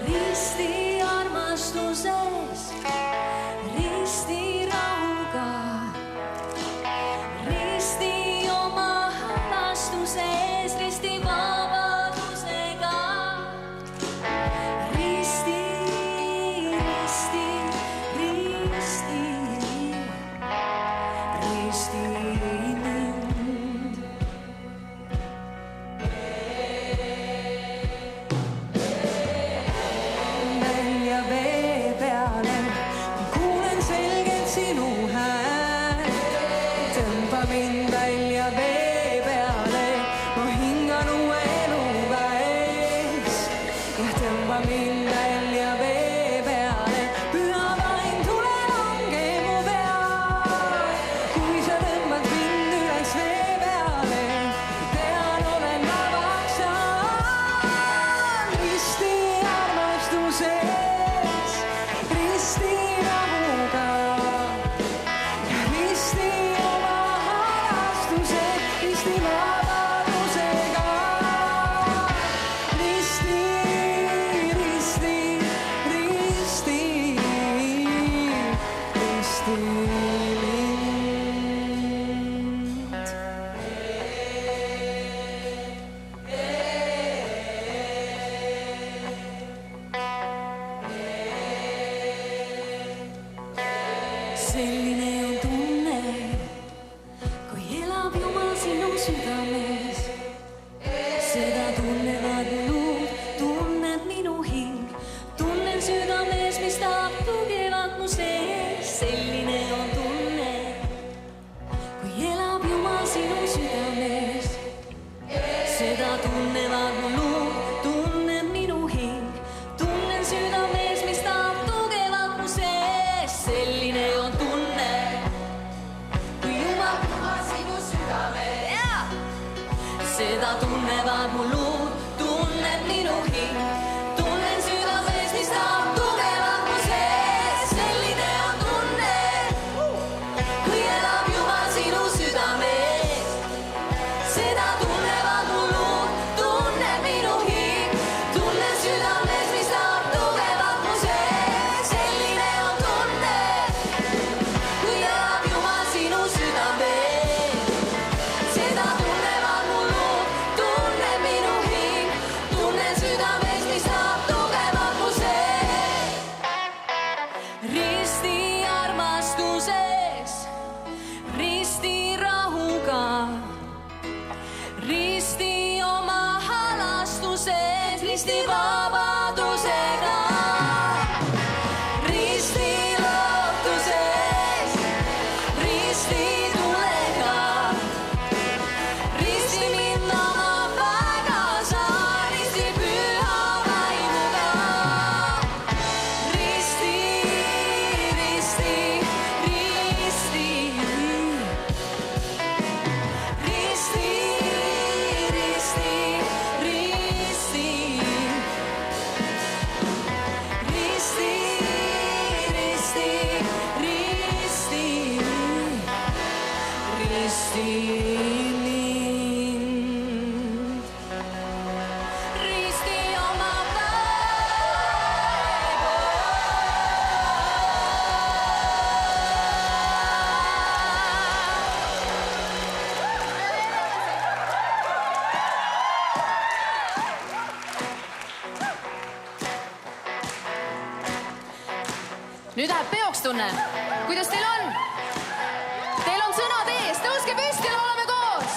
Risti armastuses, risti rahuga, risti oma halastuses, risti vabadusega. Risti, risti, risti, risti mind. Välja vee peale, kuulen selgelt sinu hääl. Tõmba mind välja vee peale, ma hingan uue eluga ees. Ja tõmba mind välja vee peale, püha vaim tule lange mu peal. Kui sa tõmbad mind üles vee peale, pean olen vabaks saan. Risti armastuses, risti rahuga, risti oma halastuses, risti vabadusega. Risti, risti, risti, risti mind. Selline on tunne, kui elab Jumal sinu südames. Seda tunnevad mu luud, tunneb minu hing. Tunnen südames, mis tahab tugevat mu sees. Selline on tunne, kui elab Jumal sinu südames. Seda tunnevad mu luud, tunneb minu hing. Tunnen südames, mis tahab tugevat mu sees. Selline on tunne, kui Jumal sinu südames. Seda tunnevad mu luud, tunneb minu hing. Tunnen südames, mis tahab tugevat mu sees. Selline on tunne, kui elab Jumal sinu südames. Seda tunnevad mu luud, tunneb minu hing. Tunnen südames, mis tahab tugevat mu sees. Selline on tunne, kui elab Jumal sinu südames. Seda tunnevad mu luud, tunneb minu hing. Tunnen südames, mis tahab tugevat mu sees. Risti armastuses, risti rahuga, risti oma halastuses, risti vabadusega. Risti lootuses, risti tulega, risti mind oma päega saan, risti püha vaimuga. Risti, risti, risti, risti, risti, risti, risti, risti, risti, risti mind. Risti oma nüüd läheb peoks tunne. Kuidas teil on? Teil on sõnad ees, tõuske püsti, laulame koos.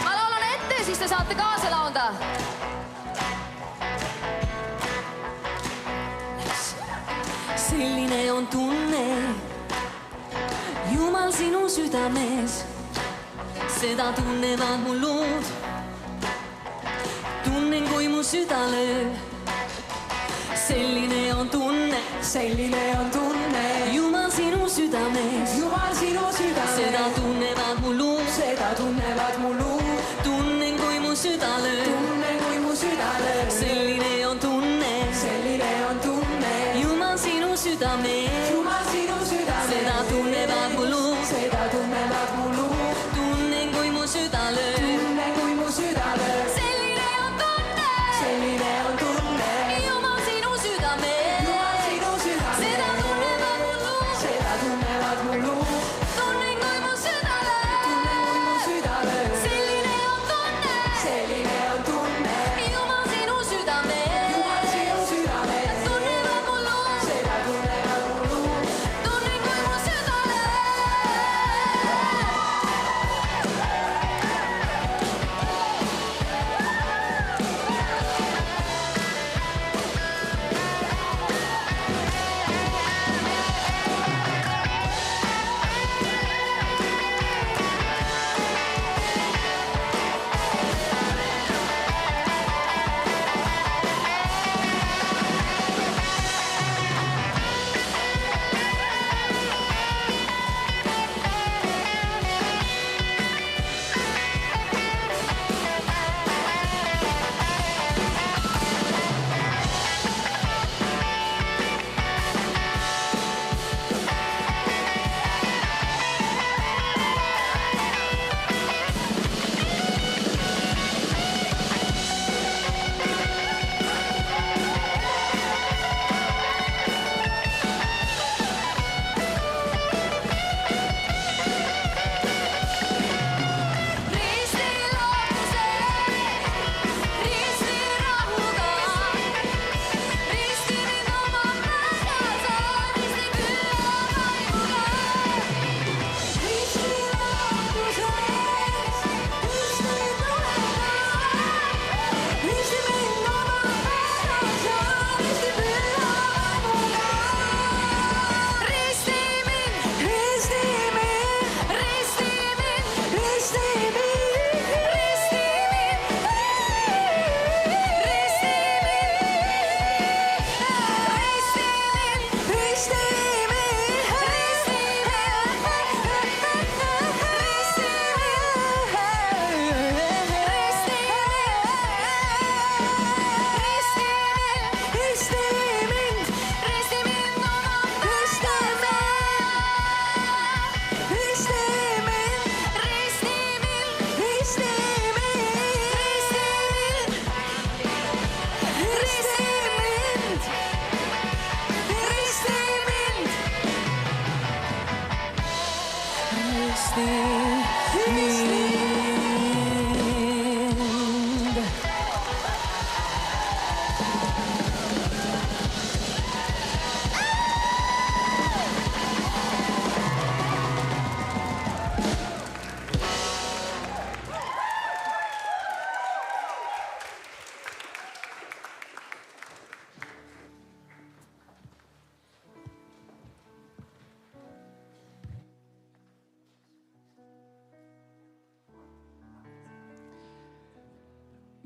Ma laulan ette, siis te saate kaasa laulda. Selline on tunne, Jumal sinu südames. seda tunnevad mu luud. Tunnen, kui mu süda lööb. Selline on tunne, Jumal sinu südames. Seda tunnevad mu luud. Tunnen, kui mu süda lööb. Selline on tunne, Jumal sinu südames. Seda tunnevad mu luud. Tunnen, kui mu süda lööb. Selline on tunne, Jumal sinu südames. Seda tunnevad mu luud. Tunnen, kui mu süda lööb. Selline on tunne, Jumal sinu südames. Tunnevad mu luud. Tunnen, kui mu süda lööb.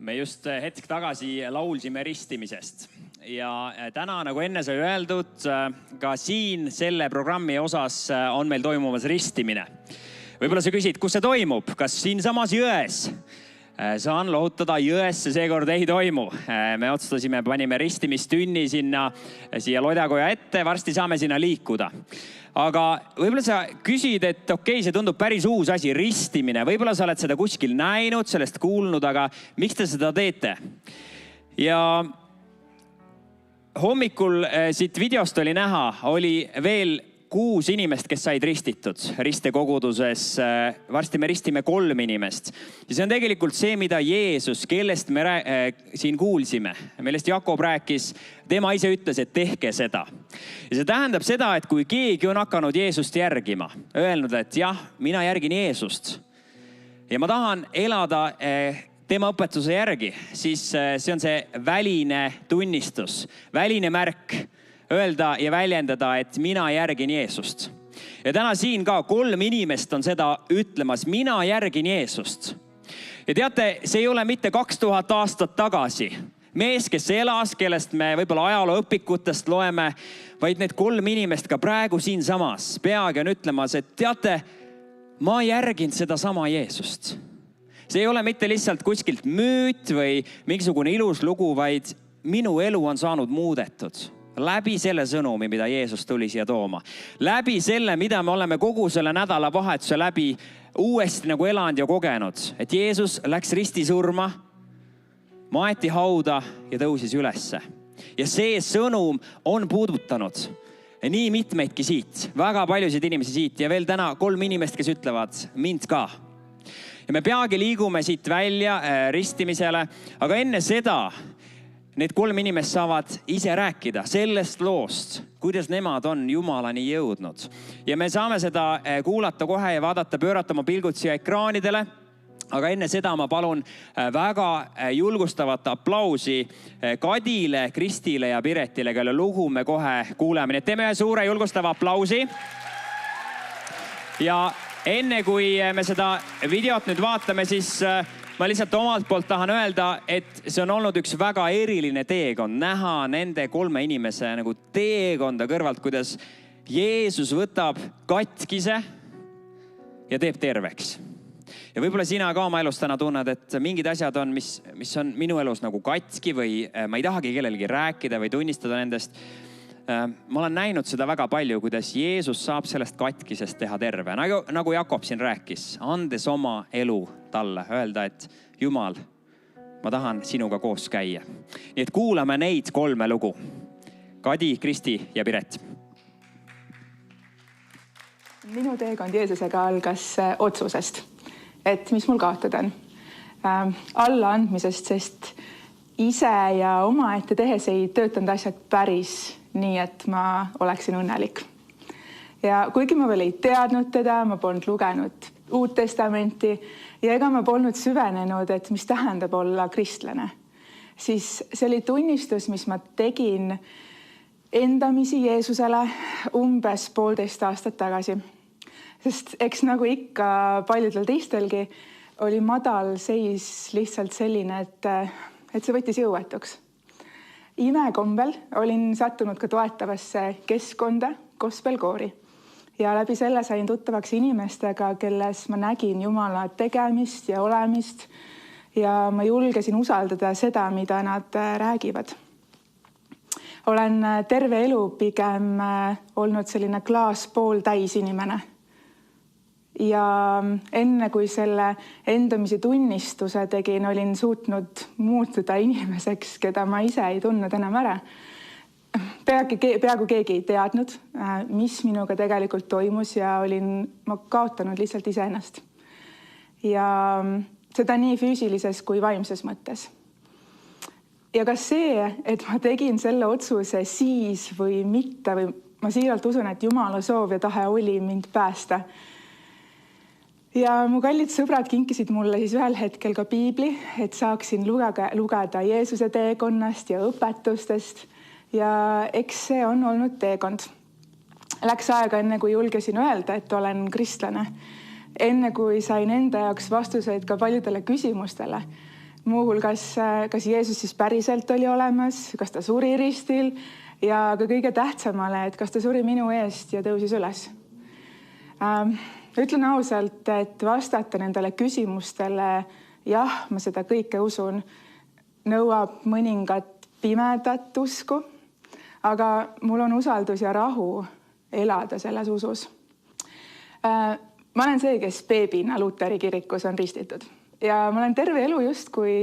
Me just hetk tagasi laulsime ristimisest ja täna, nagu enne sai öeldud, ka siin selle programmi osas on meil toimumas ristimine. Võib-olla sa küsid, kus see toimub, kas siin samas Jões? Saan lohutada, Jões see seekord ei toimu. Me otsustasime, panime ristimistünni siia Lodjakoja ette, varsti saame sinna liikuda. Aga võib-olla sa küsid, et okei, see tundub päris uus asi, ristimine. Võib-olla sa oled seda kuskil näinud, sellest kuulnud, aga miks te seda teete? Ja hommikul siit videost oli näha, oli veel 6 inimest, kes said ristitud ristekoguduses. Varsti me ristime 3 inimest. Ja see on tegelikult see, mida Jeesus, kellest me siin kuulsime, millest Jakob rääkis, tema ise ütles, et tehke seda. Ja see tähendab seda, et kui keegi on hakanud Jeesust järgima, öelnud, et jah, mina järgin Jeesust ja ma tahan elada tema õpetuse järgi, siis see on see väline tunnistus, väline märk, öelda ja väljendada, et mina järgin Jeesust. ja täna siin ka 3 inimest on seda ütlemas, mina järgin Jeesust. Ja teate, see ei ole mitte 2000 aastat tagasi mees, kes elas, kellest me võib-olla ajalooõpikutest loeme, vaid need 3 inimest ka praegu siinsamas peagi on ütlemas, et teate, ma järgin seda sama Jeesust. See ei ole mitte lihtsalt kuskilt müüt või mingisugune ilus lugu, vaid minu elu on saanud muudetud läbi selle sõnumi, mida Jeesus tuli siia tooma. Läbi selle, mida me oleme kogu selle nädalavahetuse läbi uuesti nagu elanud ja kogenud. Et Jeesus läks ristisurma, maeti hauda ja tõusis ülesse. Ja see sõnum on puudutanud nii mitmeidki siit, väga paljusid inimesi siit ja veel täna 3 inimest, kes ütlevad mind ka. Ja me peagi liigume siit välja ristimisele, aga enne seda need 3 inimest saavad ise rääkida sellest loost, kuidas nemad on Jumalani jõudnud. Ja me saame seda kuulata kohe ja vaadata, pöörata oma pilgud siia ekraanidele. Aga enne seda ma palun väga julgustavat aplausi Kadile, Kristile ja Piretile, kelle lugu me kohe kuuleme. Nii et teeme ühe suure julgustava aplausi. Ja enne kui me seda videot nüüd vaatame, siis ma lihtsalt omalt poolt tahan öelda, et see on olnud üks väga eriline teekond. Näha nende 3 inimese nagu teekonda kõrvalt, kuidas Jeesus võtab katkise ja teeb terveks. Ja võib-olla sina ka oma elus täna tunned, et mingid asjad on, mis on minu elus nagu katki või ma ei tahagi kellelegi rääkida või tunnistada nendest. Ma olen näinud seda väga palju, kuidas Jeesus saab sellest katkisest teha terve. Nagu Jakob siin rääkis, andes oma elu talle, öelda, et Jumal, ma tahan sinuga koos käia. Nii et kuulame neid 3 lugu. Kadi, Kristi ja Piret. Minu teekond Jeesusega algas otsusest, et mis mul kaotada on. Alla andmisest, sest ise ja omaette tehes ei töötanud asjad päris nii, et ma oleksin õnnelik. Ja kuigi ma veel ei teadnud teda, ma polnud lugenud Uut Testamenti ja ega ma polnud süvenenud, et mis tähendab olla kristlane. Siis see oli tunnistus, mis ma tegin endamisi Jeesusele umbes 1,5 aastat tagasi. Sest eks nagu ikka paljudel teistelgi oli madal seis lihtsalt selline, et see võttis jõuetuks. Imekombel olin sattunud ka toetavasse keskkonda, gospelkoori. Ja läbi selle sain tuttavaks inimestega, kelles ma nägin Jumala tegemist ja olemist ja ma julgesin usaldada seda, mida nad räägivad. Olen terve elu pigem olnud selline klaaspool täis inimene. Ja enne kui selle endamise tunnistuse tegin, olin suutnud muutuda inimeseks, keda ma ise ei tundnud enam ära. Peaaegu keegi ei teadnud, mis minuga tegelikult toimus ja ma kaotanud lihtsalt iseennast. Ja seda nii füüsilises kui vaimses mõttes. Ja ka see, et ma tegin selle otsuse siis või mitte, või ma siiralt usun, et Jumala soov ja tahe oli mind päästa. Ja mu kallid sõbrad kinkisid mulle siis ühel hetkel ka piibli, et saaksin lugeda Jeesuse teekonnast ja õpetustest. Ja eks see on olnud teekond. Läks aega enne, kui julgesin öelda, et olen kristlane. Enne kui sain enda jaoks vastuseid ka paljudele küsimustele. Muuhulgas, kas Jeesus siis päriselt oli olemas, kas ta suri ristil ja ka kõige tähtsamale, et kas ta suri minu eest ja tõusis üles. Ütlen ausalt, et vastata nendele küsimustele, jah, ma seda kõike usun, nõuab mõningat pimedat usku, aga mul on usaldus ja rahu elada selles usus. Ma olen see, kes beebina Luteri kirikus on ristitud ja ma olen terve elu justkui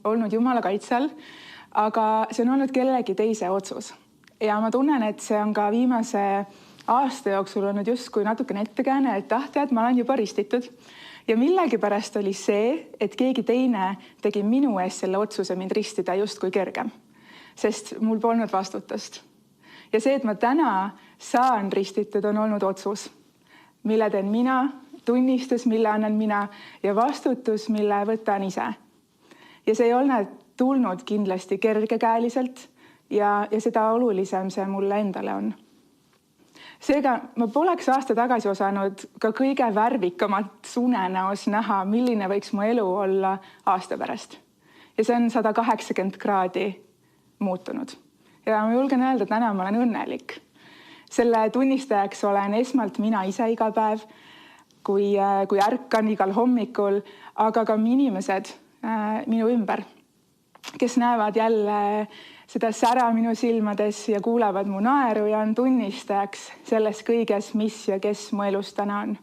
olnud Jumala kaitse all, aga see on olnud kellegi teise otsus. Ja ma tunnen, et see on ka viimase aasta jooksul olnud justkui natukene ettekääne, et tead, ma olen juba ristitud. Ja millegipärast oli see, et keegi teine tegi minu ees selle otsuse mind ristida justkui kergem, sest mul polnud vastutust. Ja see, et ma täna saan ristitud, on olnud otsus, mille teen mina, tunnistus, mille annan mina ja vastutus, mille võtan ise. Ja see ei ole tulnud kindlasti kergekäeliselt ja seda olulisem see mulle endale on. seega ma poleks aasta tagasi osanud ka kõige värvikamat unenäos näha, milline võiks mu elu olla aasta pärast. Ja see on 180 kraadi muutunud. Ja ma julgen öelda, et täna ma olen õnnelik. Selle tunnistajaks olen esmalt mina ise iga päev, kui ärkan igal hommikul, aga ka inimesed minu ümber, kes näevad jälle seda sära minu silmades ja kuulevad mu naeru ja on tunnistajaks selles kõiges, mis ja kes mu elus täna on.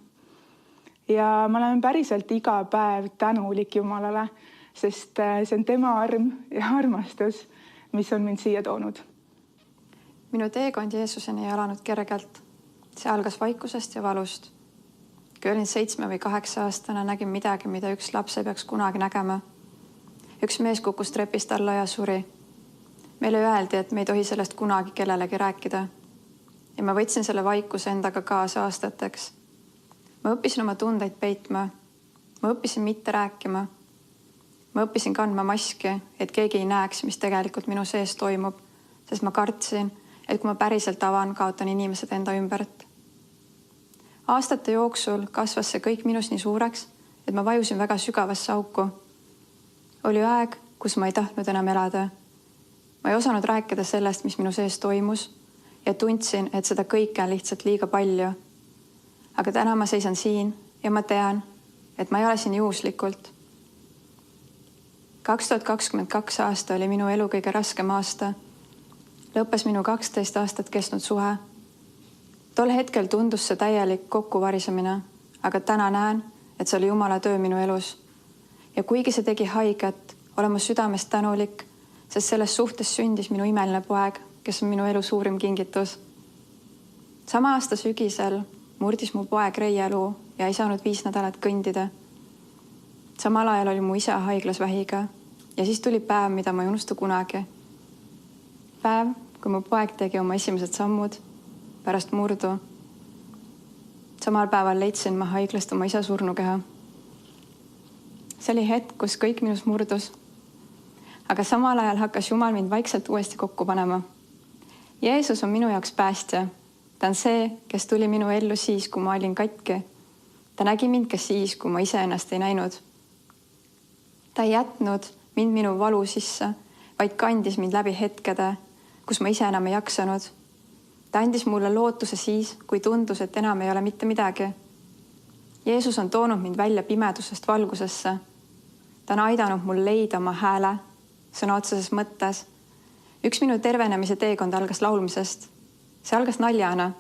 Ja ma olen päriselt iga päev tänulik Jumalale, sest see on tema arm ja armastus, mis on mind siia toonud. Minu teekond Jeesuseni ei alanud kergelt. See algas vaikusest ja valust. Kui olin 7 või 8 aastane, nägin midagi, mida üks laps ei peaks kunagi nägema. Üks mees kukkus trepist alla ja suri. Meile öeldi, et me ei tohi sellest kunagi kellelegi rääkida. Ja ma võtsin selle vaikuse endaga kaasa aastateks. Ma õppisin oma tundeid peitma. Ma õppisin mitte rääkima. Ma õppisin kandma maski, et keegi ei näeks, mis tegelikult minu sees toimub, sest ma kartsin, et kui ma päriselt avan, kaotan inimesed enda ümbert. Aastate jooksul kasvas see kõik minus nii suureks, et ma vajusin väga sügavasse auku. Oli aeg, kus ma ei tahtnud enam elada. Ma ei osanud rääkida sellest, mis minu sees toimus ja tundsin, et seda kõike on lihtsalt liiga palju. Aga täna ma seisan siin ja ma tean, et ma ei ole siin juhuslikult. 2022 aasta oli minu elu kõige raskem aasta. Lõppes minu 12 aastat kestnud suhe. Tol hetkel tundus see täielik kokkuvarisemine, aga täna näen, et see oli Jumala töö minu elus. Ja kuigi see tegi haiget, olen ma südamest tänulik, sest selles suhtes sündis minu imeline poeg, kes on minu elu suurim kingitus. Sama aasta sügisel murdis mu poeg reieluu ja ei saanud 5 nädalat kõndida. Samal ajal oli mu isa haiglas vähiga ja siis tuli päev, mida ma ei unusta kunagi. Päev, kui mu poeg tegi oma esimesed sammud pärast murdu. Samal päeval leidsin ma haiglast oma isa surnukeha. See oli hetk, kus kõik minus murdus. Aga samal ajal hakkas Jumal mind vaikselt uuesti kokku panema. Jeesus on minu jaoks päästja. Ta on see, kes tuli minu ellu siis, kui ma olin katki. Ta nägi mind ka siis, kui ma ise ennast ei näinud. Ta ei jätnud mind minu valu sisse, vaid kandis mind läbi hetkede, kus ma ise enam ei jaksanud. Ta andis mulle lootuse siis, kui tundus, et enam ei ole mitte midagi. Jeesus on toonud mind välja pimedusest valgusesse. Ta on aidanud mul leida oma hääle, sõna otseses mõttes. Üks minu tervenemise teekond algas laulmisest. See algas naljana,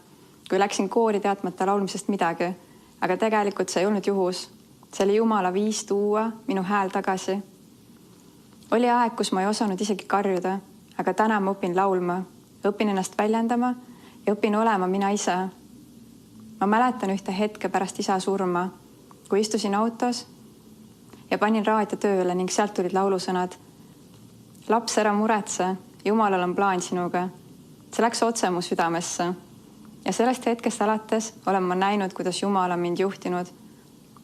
kui läksin kooli teadmata laulmisest midagi, aga tegelikult see ei olnud juhus. See oli Jumala viis tuua minu hääl tagasi. Oli aeg, kus ma ei osanud isegi karjuda, aga täna ma õpin laulma, õpin ennast väljendama ja õpin olema mina ise. Ma mäletan ühte hetke pärast isa surma, kui istusin autos ja panin raadio tööle ning sealt tulid laulusõnad. Laps, ära muretse, Jumalal on plaan sinuga. See läks otse mu südamesse. Ja sellest hetkest alates olen ma näinud, kuidas Jumal on mind juhtinud.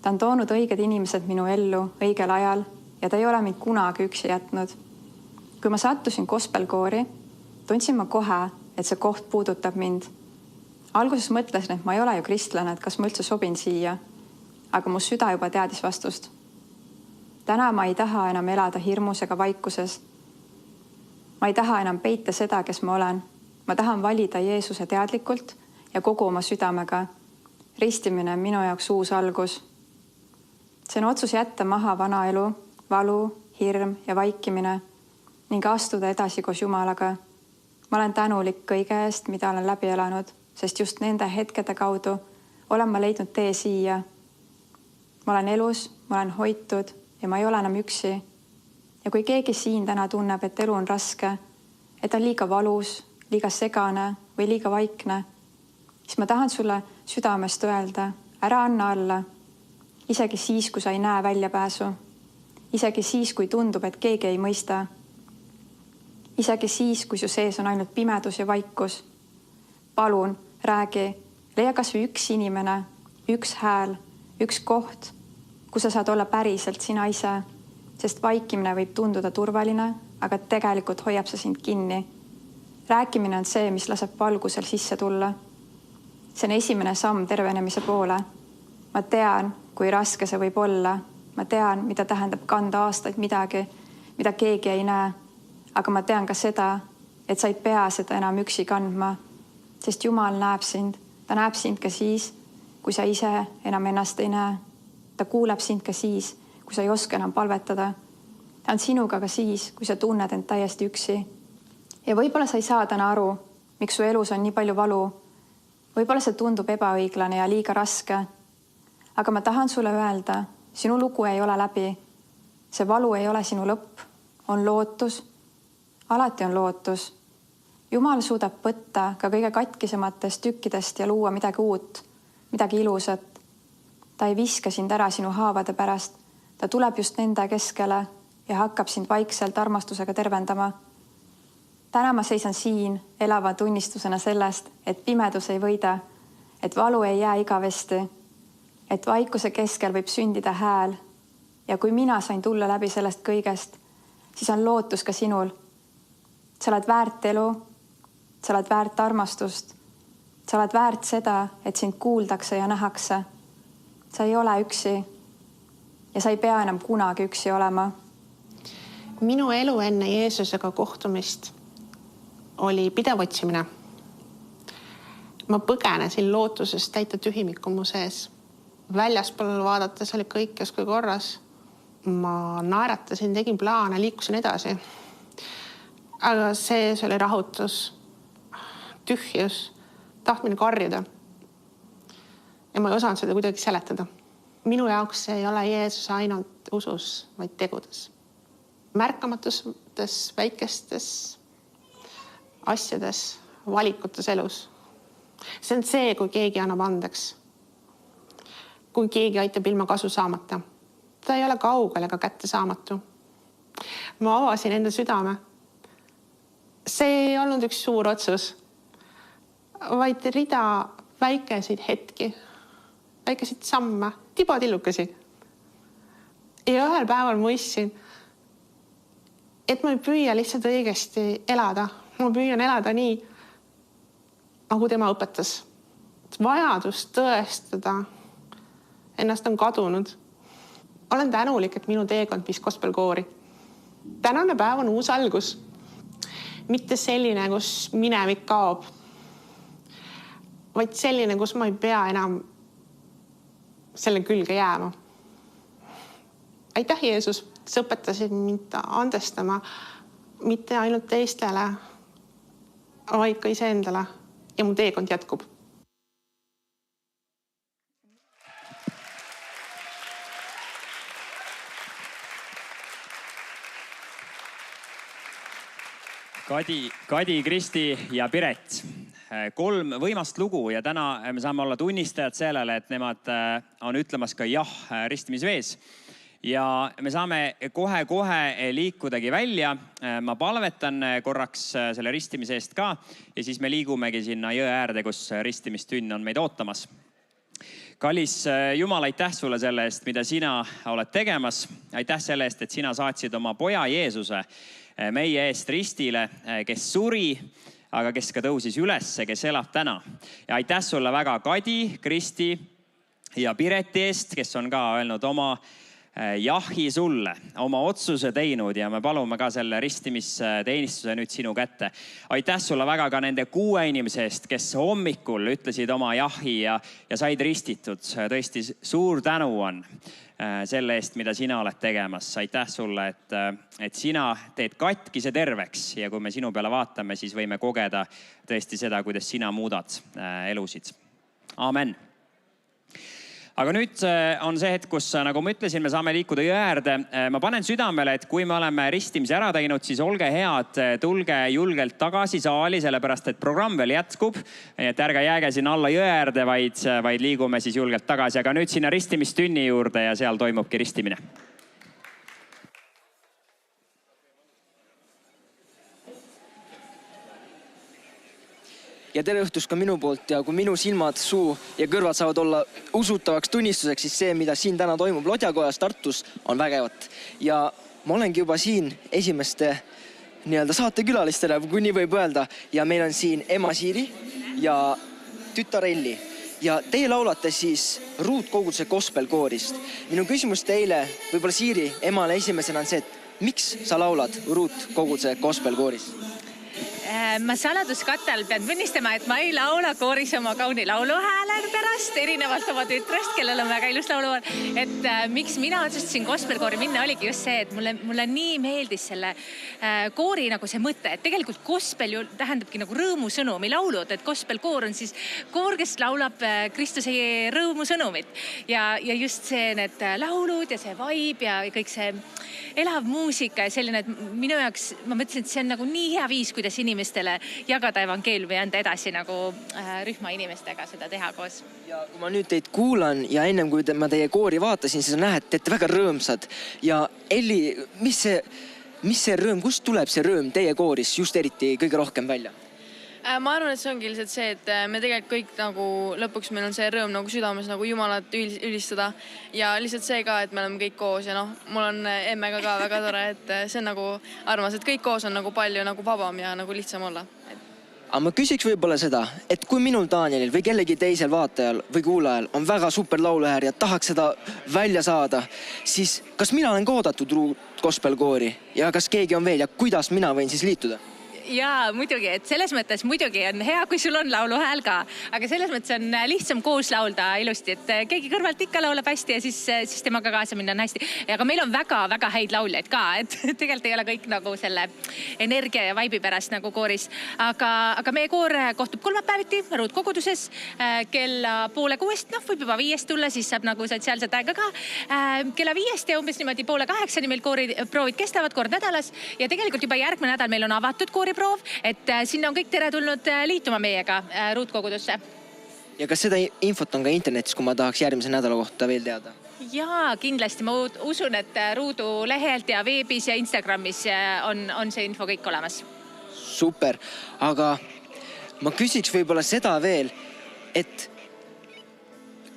Ta on toonud õiged inimesed minu ellu õigel ajal ja ta ei ole mind kunagi üksi jätnud. Kui ma sattusin gospelkoori, tundsin ma kohe, et see koht puudutab mind. Alguses mõtlesin, et ma ei ole ju kristlane, et kas ma üldse sobin siia, aga mu süda juba teadis vastust. Täna ma ei taha enam elada hirmus ega vaikuses. Ma ei taha enam peita seda, kes ma olen. Ma tahan valida Jeesuse teadlikult ja kogu oma südamega. Ristimine on minu jaoks uus algus. See on otsus jätta maha vana elu, valu, hirm ja vaikimine ning astuda edasi koos Jumalaga. Ma olen tänulik kõige eest, mida olen läbi elanud, sest just nende hetkede kaudu olen ma leidnud tee siia. Ma olen elus, ma olen hoitud ja ma ei ole enam üksi. Ja kui keegi siin täna tunneb, et elu on raske, et on liiga valus, liiga segane või liiga vaikne, siis ma tahan sulle südamest öelda, ära anna alla. Isegi siis, kui sa ei näe väljapääsu. Isegi siis, kui tundub, et keegi ei mõista. Isegi siis, kui su sees on ainult pimedus ja vaikus. Palun, räägi, leia kas või üks inimene, üks hääl, üks koht, kus sa saad olla päriselt sina ise, sest vaikimine võib tunduda turvaline, aga tegelikult hoiab sa sind kinni. Rääkimine on see, mis laseb valgusel sisse tulla. See on esimene samm tervenemise poole. Ma tean, kui raske see võib olla. Ma tean, mida tähendab kanda aastaid midagi, mida keegi ei näe. Aga ma tean ka seda, et sa ei pea seda enam üksi kandma, sest Jumal näeb sind. Ta näeb sind ka siis, kui sa ise enam ennast ei näe. Ta kuuleb sind ka siis, kui sa ei oska enam palvetada. Ta on sinuga ka siis, kui sa tunned end täiesti üksi. Ja võib-olla sa ei saa täna aru, miks su elus on nii palju valu. Võib-olla see tundub ebaõiglane ja liiga raske. Aga ma tahan sulle öelda, sinu lugu ei ole läbi. See valu ei ole sinu lõpp. On lootus. Alati on lootus. Jumal suudab võtta ka kõige katkisematest tükkidest ja luua midagi uut, midagi ilusat. Ta ei viska sind ära sinu haavade pärast. Ta tuleb just nende keskele ja hakkab sind vaikselt armastusega tervendama. Täna ma seisan siin elava tunnistusena sellest, et pimedus ei võida, et valu ei jää igavesti, et vaikuse keskel võib sündida hääl. Ja kui mina sain tulla läbi sellest kõigest, siis on lootus ka sinul. Sa oled väärt elu, sa oled väärt armastust, sa oled väärt seda, et sind kuuldakse ja nähakse. Sa ei ole üksi ja sa ei pea enam kunagi üksi olema. Minu elu enne Jeesusega kohtumist oli pidev otsimine. Ma põgenesin lootusest täita tühimikku mu sees. Väljaspool vaadates oli kõik justkui korras. Ma naeratasin, tegin plaane, liikusin edasi. Aga sees oli rahutus, tühjus, tahtmine karjuda. Ja ma ei osanud seda kuidagi seletada. Minu jaoks ei ole Jeesus ainult usus, vaid tegudes. Märkamatustes, väikestes asjades, valikutes elus. See on see, kui keegi annab andeks. Kui keegi aitab ilma kasu saamata. Ta ei ole kaugel ega kätte saamatu. Ma avasin enda südame. See ei olnud üks suur otsus, vaid rida väikesid hetki, väikesid samme, tibotillukesi. Ja ühel päeval mõistsin, et ma ei püüa lihtsalt õigesti elada. Ma püüan elada nii, nagu tema õpetas. Vajadus tõestada ennast on kadunud. Olen tänulik, et minu teekond viis gospelkoori. Tänane päev on uus algus. Mitte selline, kus minevik kaob, vaid selline, kus ma ei pea enam selle külge jääma. Aitäh, Jeesus, sa õpetasid mind andestama mitte ainult teistele, vaid ka iseendale ja mu teekond jätkub. Kadi, Kristi ja Piret. 3 võimast lugu ja täna me saame olla tunnistajad sellele, et nemad on ütlemas ka jah ristimisvees. Ja me saame kohe liikudagi välja. Ma palvetan korraks selle ristimise eest ka ja siis me liigumegi sinna jõe äärde, kus ristimistünn on meid ootamas. Kallis Jumal, aitäh sulle selle eest, mida sina oled tegemas. Aitäh selle eest, et sina saatsid oma poja Jeesuse meie eest ristile, kes suri, aga kes ka tõusis ülesse, kes elab täna. Ja aitäh sulle väga Kadi, Kristi ja Pireti eest, kes on ka öelnud oma jahi sulle, oma otsuse teinud ja me palume ka selle ristimisteenistuse nüüd sinu kätte. Aitäh sulle väga ka nende 6 inimese eest, kes hommikul ütlesid oma jahi ja said ristitud. Tõesti suur tänu on selle eest, mida sina oled tegemas. Aitäh sulle, et sina teed katkise terveks ja kui me sinu peale vaatame, siis võime kogeda tõesti seda, kuidas sina muudad elusid. Amen. Aga nüüd on see hetk, kus, nagu ma ütlesin, me saame liikuda jõe äärde. Ma panen südamele, et kui me oleme ristimise ära teinud, siis olge head, tulge julgelt tagasi saali, sellepärast et programm veel jätkub. Et ärge jääge sinna alla jõe äärde, vaid liigume siis julgelt tagasi. Aga nüüd sinna ristimistünni juurde ja seal toimubki ristimine. Ja tere õhtust ka minu poolt ja kui minu silmad, suu ja kõrvad saavad olla usutavaks tunnistuseks, siis see, mida siin täna toimub Lodjakojas Tartus, on vägevat. Ja ma olengi juba siin esimeste saatekülalistele, kui nii võib öelda. Ja meil on siin ema Siiri ja tütar Elli ja teie laulate siis Ruutkoguduse gospelkoorist. Minu küsimus teile, võib-olla Siiri emale esimesena on see, et miks sa laulad Ruutkoguduse gospelkooris? Ma saladuskatte all pean tunnistama, et ma ei laula kooris oma kauni lauluhääle pärast, erinevalt oma tütrest, kellel on väga ilus lauluhääl. Et miks mina otsustasin gospelkoori minna, oligi just see, et mulle nii meeldis selle koori nagu see mõte, et tegelikult gospel ju tähendabki nagu rõõmusõnumi laulud, et gospelkoor on siis koor, kes laulab Kristuse rõõmusõnumit. Ja just see, need laulud ja see vibe ja kõik see elav muusika ja selline, et minu jaoks, ma mõtlesin, et see on nagu nii hea viis, kuidas inimestele jagada evangeeliumi ja anda edasi nagu rühma inimestega seda teha koos. Ja kui ma nüüd teid kuulan ja ennem kui ma teie koori vaatasin, siis näed, et teete väga rõõmsad. Ja Elli, mis see rõõm, kust tuleb see rõõm teie kooris just eriti kõige rohkem välja? Ma arvan, et see ongi lihtsalt see, et me tegelikult kõik nagu lõpuks meil on see rõõm nagu südames nagu Jumalat ülistada ja lihtsalt see ka, et me oleme kõik koos ja mul on emmega ka väga tore, et see on nagu armas, et kõik koos on nagu palju nagu vabam ja nagu lihtsam olla. Aga ma küsiks võib-olla seda, et kui minul Danielil või kellegi teisel vaatajal või kuulajal on väga super lauluhääl ja tahaks seda välja saada, siis kas mina olen ka oodatud gospelkoori ja kas keegi on veel ja kuidas mina võin siis liituda? Jaa, muidugi, et selles mõttes muidugi on hea, kui sul on lauluhääl ka, aga selles mõttes on lihtsam koos laulda ilusti, et keegi kõrvalt ikka laulab hästi ja siis temaga kaasa minna on hästi. Aga meil on väga-väga häid lauljaid ka, et tegelikult ei ole kõik nagu selle energia ja vaibi pärast nagu kooris. Aga meie koor kohtub kolmapäeviti Ruutkoguduses kella 5:30, võib juba 5 tulla, siis saab nagu sotsiaalset aega ka. Kella 5 ja umbes niimoodi 7:30 meil kooriproovid kestavad kord nädalas ja tegelikult juba järgmine nädal meil on avatud kooriproov, et sinna on kõik tere tulnud liituma meiega Ruutkogudusse. Ja kas seda infot on ka internetis, kui ma tahaks järgmise nädala kohta veel teada? Jaa, kindlasti. Ma usun, et Ruudu lehelt ja veebis ja Instagramis on see info kõik olemas. Super, aga ma küsiks võib-olla seda veel, et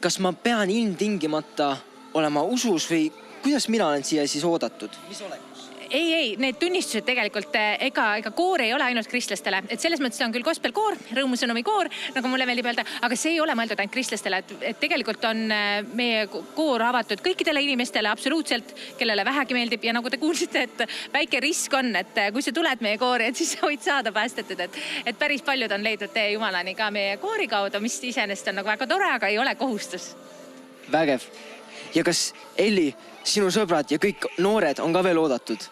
kas ma pean ilmtingimata olema usus või kuidas mina olen siia siis oodatud? Mis olekus? Ei, need tunnistused tegelikult, ega koor ei ole ainult kristlastele, et selles mõttes on küll gospelkoor, rõõmusõnumi koor, nagu mulle meeldib öelda, aga see ei ole mõeldud ainult kristlastele, et tegelikult on meie koor avatud kõikidele inimestele absoluutselt, kellele vähegi meeldib ja nagu te kuulsite, et väike risk on, et kui sa tuled meie koori, et siis sa võid saada päästetud, et päris paljud on leidnud tee Jumalani ka meie koori kaudu, mis iseenesest on nagu väga tore, aga ei ole kohustus. Vägev. Ja kas Elli, sinu sõbrad ja kõik noored on ka veel oodatud?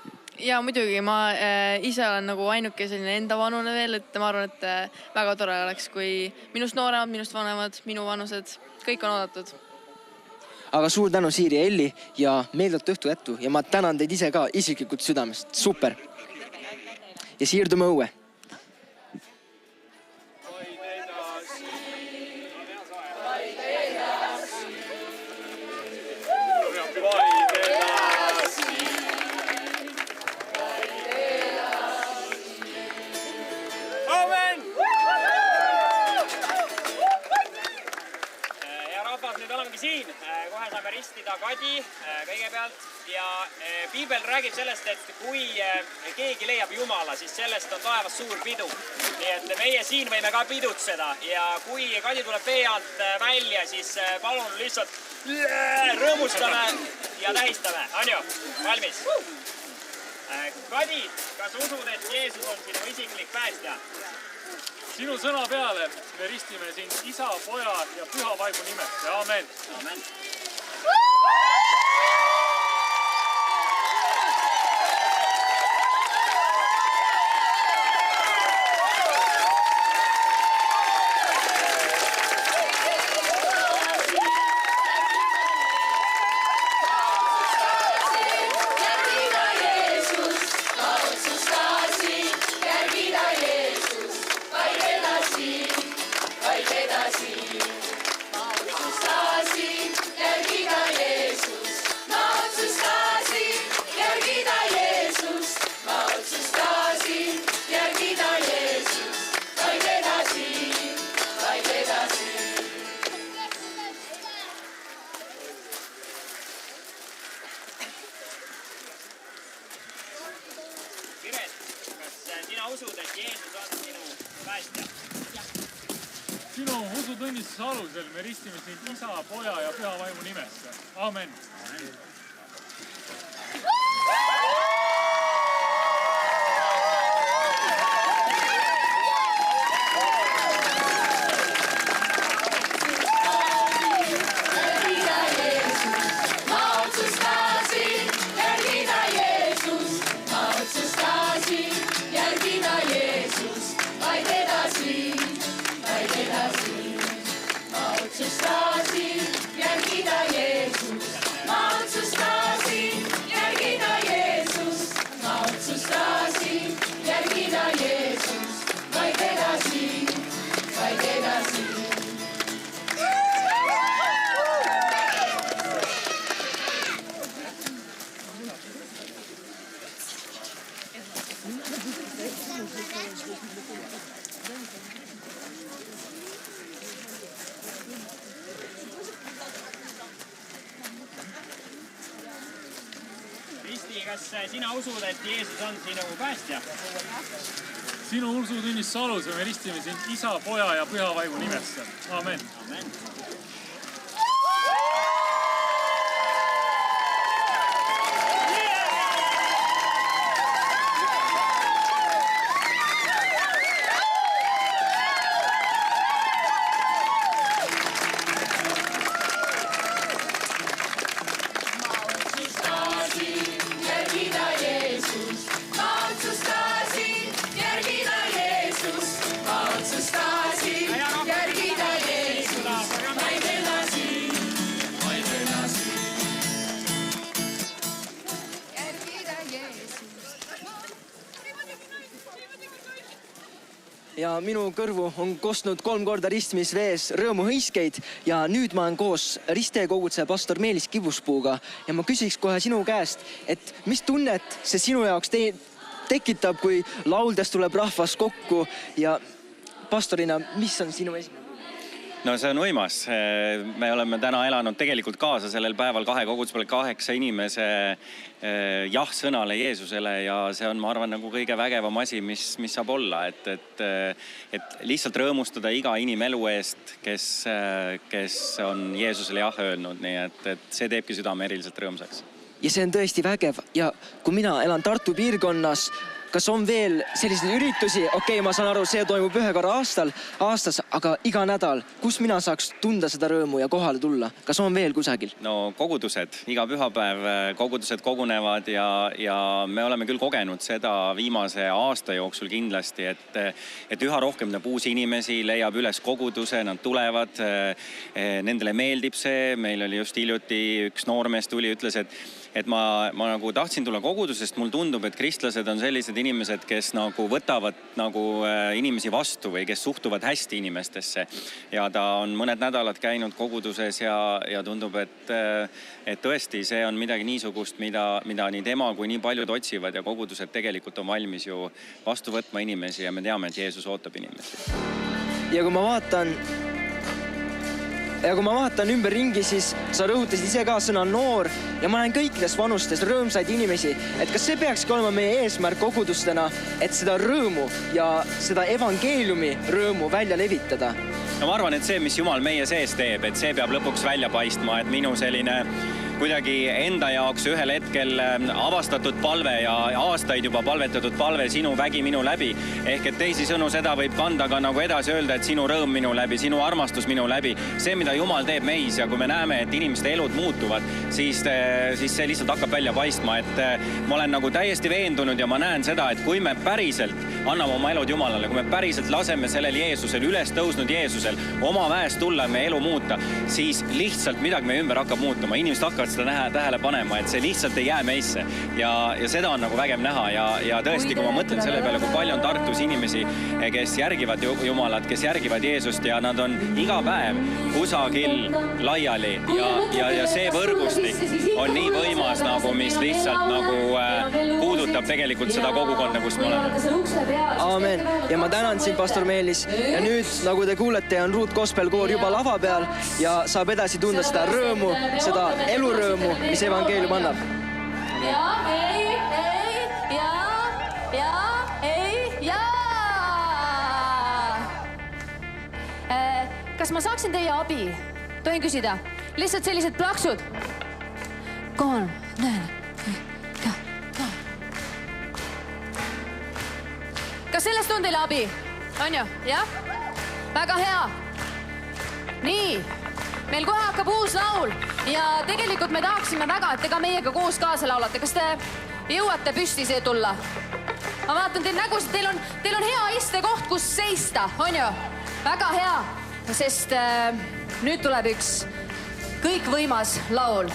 Ja muidugi, ma ise olen nagu ainuke selline enda vanune veel, et ma arvan, et väga tore oleks, kui minust nooremad, minust vanemad, minu vanused, kõik on oodatud. Aga suur tänu Siiri ja Elli ja meeldivat õhtu jättu ja ma tänan teid ise ka isiklikult südamest. Super. Ja siirdume õue. Siin kohe saame ristida Kadi kõigepealt ja Piibel räägib sellest, et kui keegi leiab Jumala, siis sellest on taevas suur pidu. Nii et meie siin võime ka pidutseda ja kui Kadi tuleb vee alt välja, siis palun lihtsalt rõõmustame ja tähistame. On ju? Valmis? Kadi, kas usud, et Jeesus on sinu isiklik päästja? Sinu sõna peale me ristime sind Isa, Poja ja Püha Vaimu nimest. Amen. Amen. Piret, kas sina usud, et Jeesus on sinu päästja? Sinu usutunnistuse alusel me ristime sind Isa, Poja ja Püha Vaimu nimesse. Amen. Risti, kas sina usud, et Jeesus on sinu päästja? Sinu usutunnistuse alusel me ristime sind Isa, Poja ja Püha Vaimu nimesse. Amen. Amen. Ja minu kõrvu on kostnud 3 korda ristmisvees rõõmuhõiskeid ja nüüd ma olen koos ristee-koguduse pastor Meelis Kivuspuuga ja ma küsiks kohe sinu käest, et mis tunnet see sinu jaoks tekitab, kui lauldes tuleb rahvas kokku ja pastorina, mis on sinu esimene? No see on võimas. Me oleme täna elanud tegelikult kaasa sellel päeval 2 kogudusel 8 inimese jah-sõnale Jeesusele ja see on, ma arvan, nagu kõige vägevam asi, mis saab olla, et lihtsalt rõõmustada iga inimelu eest, kes on Jeesusele jah öelnud, nii et see teebki südame eriliselt rõõmsaks. Ja see on tõesti vägev ja kui mina elan Tartu piirkonnas, kas on veel selliseid üritusi? Okei, ma saan aru, see toimub 1 korra aastas, aga iga nädal, kus mina saaks tunda seda rõõmu ja kohale tulla? Kas on veel kusagil? No kogudused, iga pühapäev kogudused kogunevad ja me oleme küll kogenud seda viimase aasta jooksul kindlasti, et üha rohkem uusi inimesi leiab üles koguduse, nad tulevad, nendele meeldib see. Meil oli just hiljuti üks noormees tuli, ütles, et ma nagu tahtsin tulla kogudusest, mul tundub, et kristlased on sellised inimesed, kes nagu võtavad nagu inimesi vastu või kes suhtuvad hästi inimestesse. Ja ta on mõned nädalad käinud koguduses ja tundub, et tõesti see on midagi niisugust, mida nii tema kui nii paljud otsivad ja kogudused tegelikult on valmis ju vastu võtma inimesi ja me teame, et Jeesus ootab inimesi. Ja kui ma vaatan ümber ringi, siis sa rõhutasid ise ka sõna noor ja ma näen kõikides vanustes rõõmsaid inimesi. Et kas see peakski olema meie eesmärk kogudustena, et seda rõõmu ja seda evangeeliumi rõõmu välja levitada? No ma arvan, et see, mis Jumal meie sees teeb, et see peab lõpuks välja paistma, et minu selline kuidagi enda jaoks ühel hetkel avastatud palve ja aastaid juba palvetatud palve, sinu vägi minu läbi. Ehk et teisisõnu seda võib kanda ka nagu edasi öelda, et sinu rõõm minu läbi, sinu armastus minu läbi. See, mida Jumal teeb meis ja kui me näeme, et inimeste elud muutuvad, siis see lihtsalt hakkab välja paistma. Et ma olen nagu täiesti veendunud ja ma näen seda, et kui me päriselt anname oma elud Jumalale, kui me päriselt laseme sellel Jeesusel, üles tõusnud Jeesusel oma väest tulla ja me elu muuta, siis lihtsalt midagi me ümber hakkab muutuma. Inimesed hakkavad seda tähele panema, et see lihtsalt ei jää meisse ja seda on nagu vägev näha ja tõesti, kui ma mõtlen selle peale, kui palju on Tartus inimesi, kes järgivad Jumalat, kes järgivad Jeesust ja nad on iga päev kusagil laiali ja see võrgustik on nii võimas nagu, mis lihtsalt nagu puudutab tegelikult seda kogukonda, kus me oleme. Aamen. Ja ma tänan sind, pastor Meelis. Ja nüüd, nagu te kuulete, on Ruut Gospelkoor juba lava peal ja saab edasi tunda seda rõõmu, seda elurõõmu, mis evangeelium annab. Ja, ei, kas ma saaksin teie abi? Tohin küsida? Lihtsalt sellised plaksud. 3, 4, 5. Kas sellest on teile abi? On ju? Jah? Väga hea. Nii, meil kohe hakkab uus laul ja tegelikult me tahaksime väga, et te ka meiega koos kaasa laulate. Kas te jõuate püsti see tulla? Ma vaatan teil nägus, teil on hea istekoht, kus seista, on ju? Väga hea, sest nüüd tuleb üks kõikvõimas laul.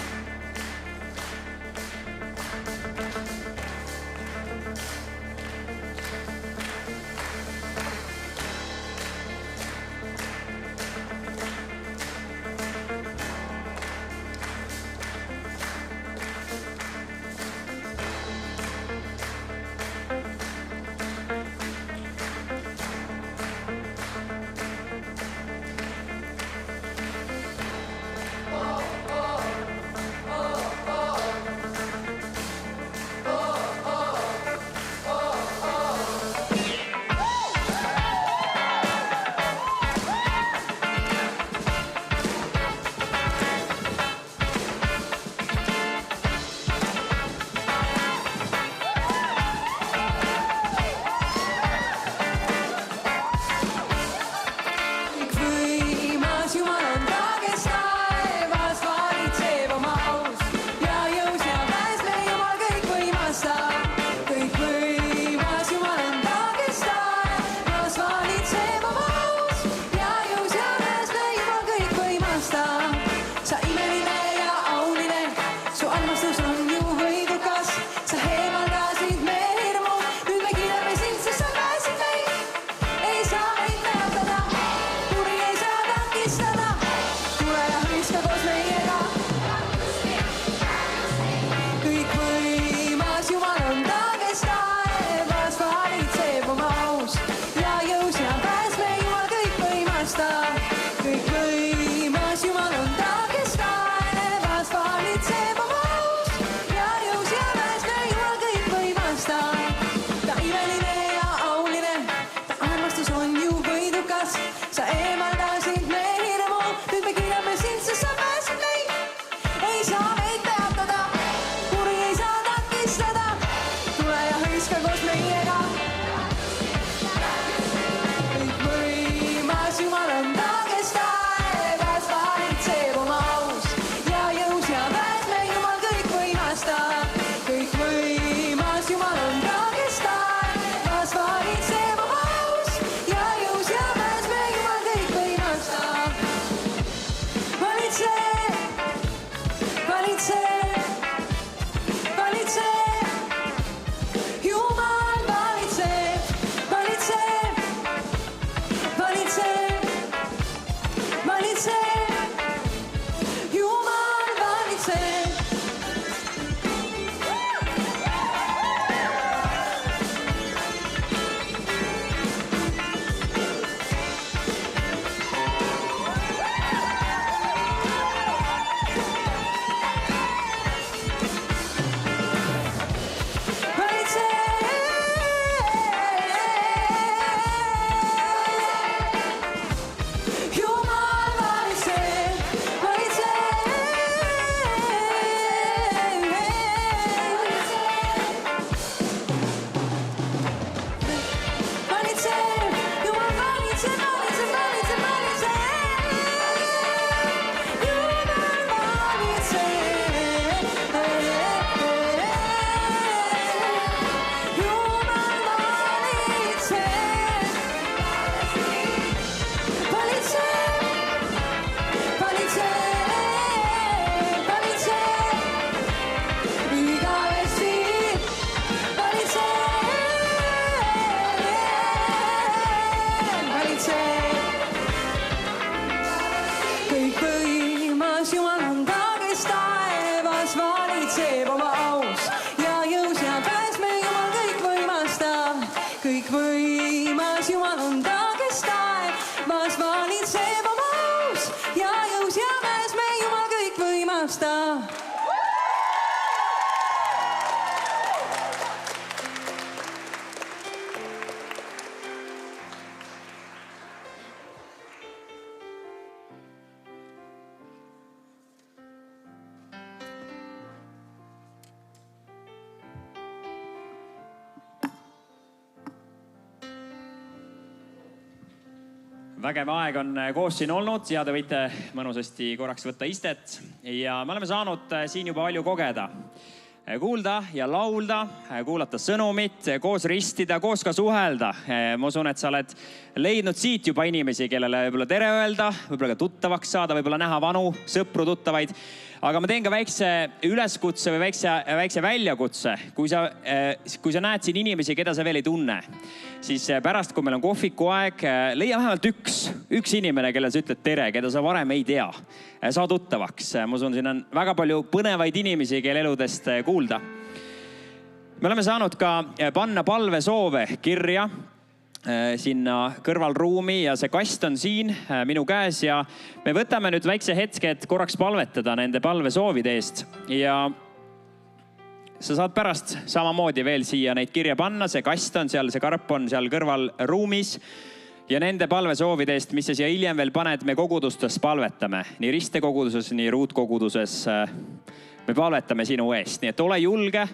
Vägev aeg on koos siin olnud ja te võite mõnusasti korraks võtta istet ja me oleme saanud siin juba palju kogeda. Kuulda ja laulda, kuulata sõnumit, koos ristida, koos ka suhelda. Ma usun, et sa oled leidnud siit juba inimesi, kellele võib-olla tere öelda, võib-olla ka tuttavaks saada, võib-olla näha vanu sõpru tuttavaid. Aga ma teen ka väikse üleskutse või väikse väljakutse. Kui sa näed siin inimesi, keda sa veel ei tunne, siis pärast, kui meil on kohviku aeg, leia vähemalt üks inimene, kelle sa ütled tere, keda sa varem ei tea. Saa tuttavaks. Ma usun, siin on väga palju põnevaid inimesi, kelle eludest kuulda. Me oleme saanud ka panna palvesoove kirja sinna kõrvalruumi ja see kast on siin minu käes ja me võtame nüüd väikse hetke, et korraks palvetada nende palvesoovide eest ja sa saad pärast samamoodi veel siia neid kirja panna, see kast on seal, see karp on seal kõrvalruumis ja nende palvesoovide eest, mis sa siia hiljem veel paned, me kogudustes palvetame, nii ristekoguduses, nii ruutkoguduses me palvetame sinu eest, nii et ole julge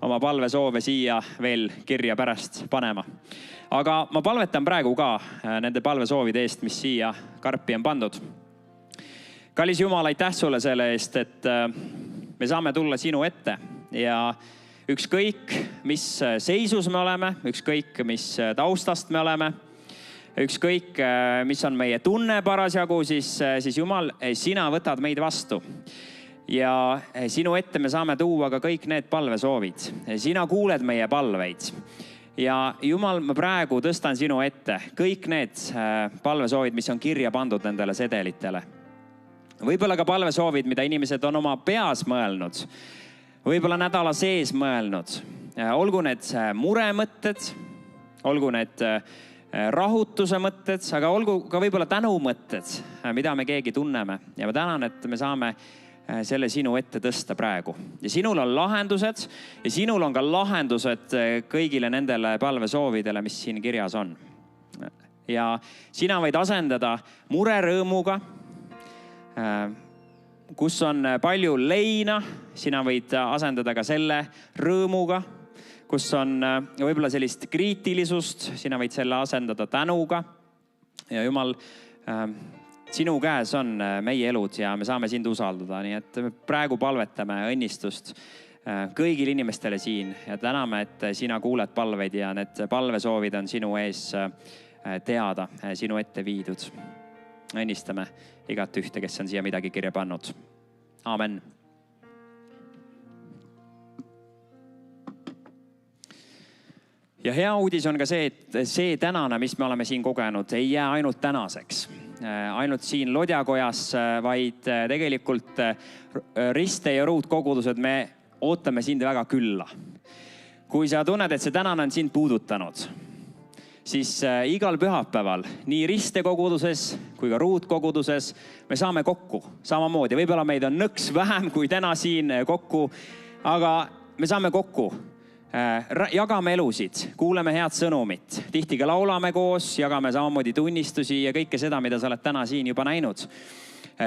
oma palvesoove siia veel kirja pärast panema. Aga ma palvetan praegu ka nende palvesoovide eest, mis siia karpi on pandud. Kallis Jumal, aitäh sulle selle eest, et me saame tulla sinu ette ja ükskõik, mis seisus me oleme, ükskõik, mis taustast me oleme, ükskõik, mis on meie tunne parasjagu, siis Jumal, sina võtad meid vastu. Ja sinu ette me saame tuua ka kõik need palvesoovid. Sina kuuled meie palveid. Ja Jumal, ma praegu tõstan sinu ette kõik need palvesoovid, mis on kirja pandud nendele sedelitele. Võib-olla ka palvesoovid, mida inimesed on oma peas mõelnud. Võib-olla nädala sees mõelnud. Olgu need muremõtted, olgu need rahutuse mõtted, aga olgu ka võib-olla tänumõtted, mida me keegi tunneme. Ja ma tänan, et me saame selle sinu ette tõsta praegu. Ja sinul on lahendused ja sinul on ka lahendused kõigile nendele palvesoovidele, mis siin kirjas on. Ja sina võid asendada mure rõõmuga, kus on palju leina, sina võid asendada ka selle rõõmuga, kus on võib-olla sellist kriitilisust, sina võid selle asendada tänuga. Ja Jumal, sinu käes on meie elud ja me saame sind usaldada, nii et me praegu palvetame õnnistust kõigile inimestele siin ja täname, et sina kuuled palveid ja need palvesoovid on sinu ees teada, sinu ette viidud. Õnnistame igat ühte, kes on siia midagi kirja pannud. Aamen. Ja hea uudis on ka see, et see tänane, mis me oleme siin kogenud, ei jää ainult tänaseks. Ainult siin Lodjakojas, vaid tegelikult riste ja ruutkogudused, me ootame sind väga külla. Kui sa tunned, et see tänane on sind puudutanud, siis igal pühapäeval, nii ristekoguduses kui ka ruutkoguduses, me saame kokku samamoodi. Võib-olla meid on nõks vähem kui täna siin kokku, aga me saame kokku. Jagame elusid, kuuleme head sõnumit, tihti ka laulame koos, jagame samamoodi tunnistusi ja kõike seda, mida sa oled täna siin juba näinud.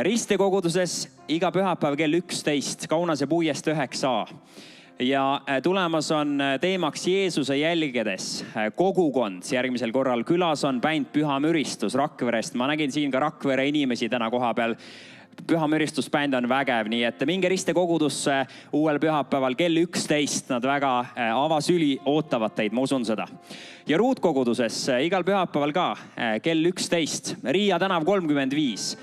Ristekoguduses iga pühapäev kell 11, Kaunase puiest 9A. Ja tulemas on teemaks Jeesuse jälgedes kogukond. Järgmisel korral külas on bänd Püha Müristus Rakverest. Ma nägin siin ka Rakvere inimesi täna koha peal. Püha Müristusbänd on vägev, nii et minge ristekogudusse uuel pühapäeval kell 11. Nad väga avasüli ootavad teid, ma usun seda. Ja ruutkoguduses igal pühapäeval ka kell 11. Riia tänav 35.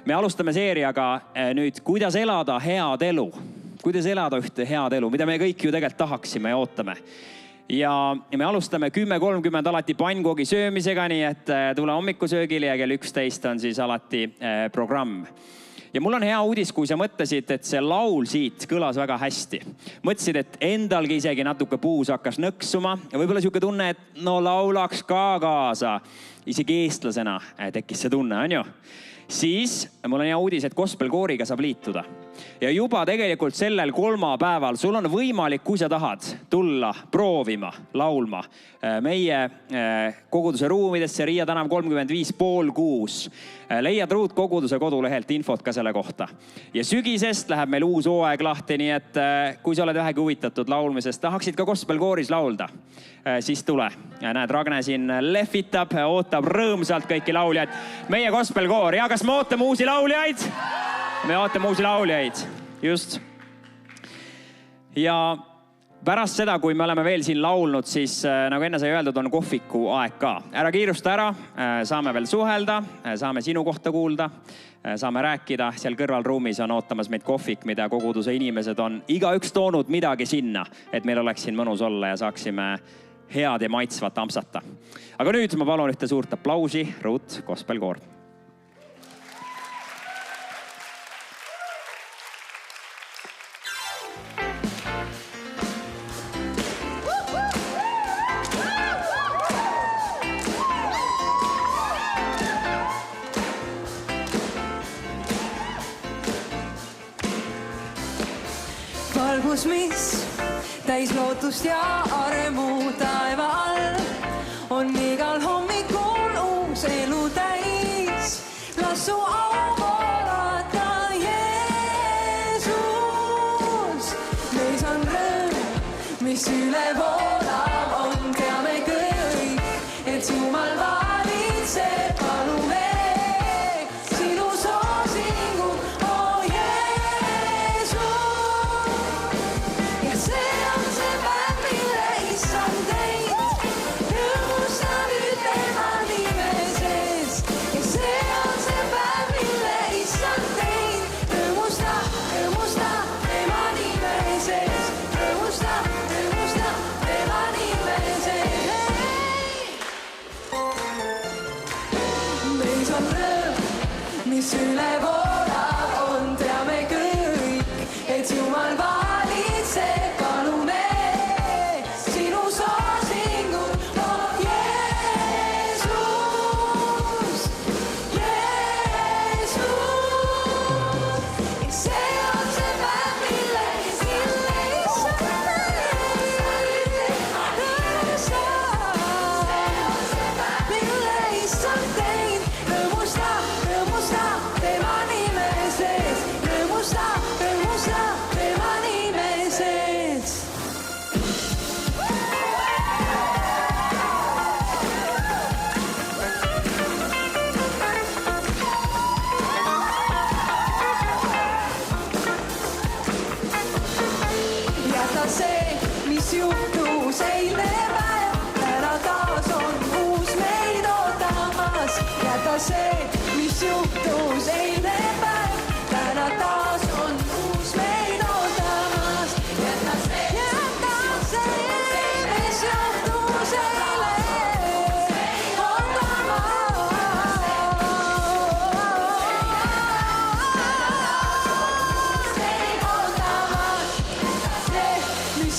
Me alustame seeriaga nüüd, kuidas elada head elu. Kuidas elada ühte head elu, mida me kõik ju tegelikult tahaksime ja ootame. Ja me alustame 10.30 alati pannkoogi söömisega, nii et tule hommikusöögile ja kell 11 on siis alati programm. Ja mul on hea uudis, kui sa mõtlesid, et see laul siit kõlas väga hästi. Mõtlesid, et endalgi isegi natuke puus hakkas nõksuma ja võib-olla siuke tunne, et no laulaks ka kaasa. Isegi eestlasena tekkis see tunne, on ju? Siis mul on hea uudis, et gospelkooriga saab liituda. Ja juba tegelikult sellel kolmapäeval sul on võimalik, kui sa tahad, tulla proovima, laulma meie koguduse ruumidesse Riia tänav 35 pool 6. Leiad Ruutkoguduse kodulehelt infot ka selle kohta. Ja sügisest läheb meil uus hooaeg lahti, nii et kui sa oled vähegi huvitatud laulmisest, tahaksid ka gospelkooris laulda, siis tule. Näed, Ragne siin lehvitab, ootab rõõmsalt kõiki lauljaid. Meie gospelkoor. Ja kas me ootame uusi lauljaid? Me ootame uusi lauljaid. Just. Ja pärast seda, kui me oleme veel siin laulnud, siis nagu enne sai öeldud, on kohviku aeg ka. Ära kiirusta ära, saame veel suhelda, saame sinu kohta kuulda, saame rääkida. Seal kõrvalruumis on ootamas meid kohvik, mida koguduse inimesed on igaüks toonud midagi sinna, et meil oleks siin mõnus olla ja saaksime head ja maitsvat ampsata. Aga nüüd ma palun ühte suurt aplausi, Ruut Gospelkoor. Valgus, mis täis lootust ja armu taeva all, on igal hommikul uus elu täis. Las su au voolata, Jeesus. Meis on rõõm, mis üle voolab on, teame kõik, et Jumal valitseb, palume sinu soosingu. Mis üle voolab on, teame kõik, et Jumal valitseb, palume sinu soosingu, oh Jeesus, Jeesus. Ja see on see päev, mille issand teid, rõõmusta, rõõmusta tema nime sees, rõõmusta, rõõmusta tema nime sees. Jäta see, mis juhtus eile päev, täna taas on uus meid ootamas. Jäta see, mis juhtus eile päev, täna taas on uus meid ootamas. Jäta see, mis juhtus eile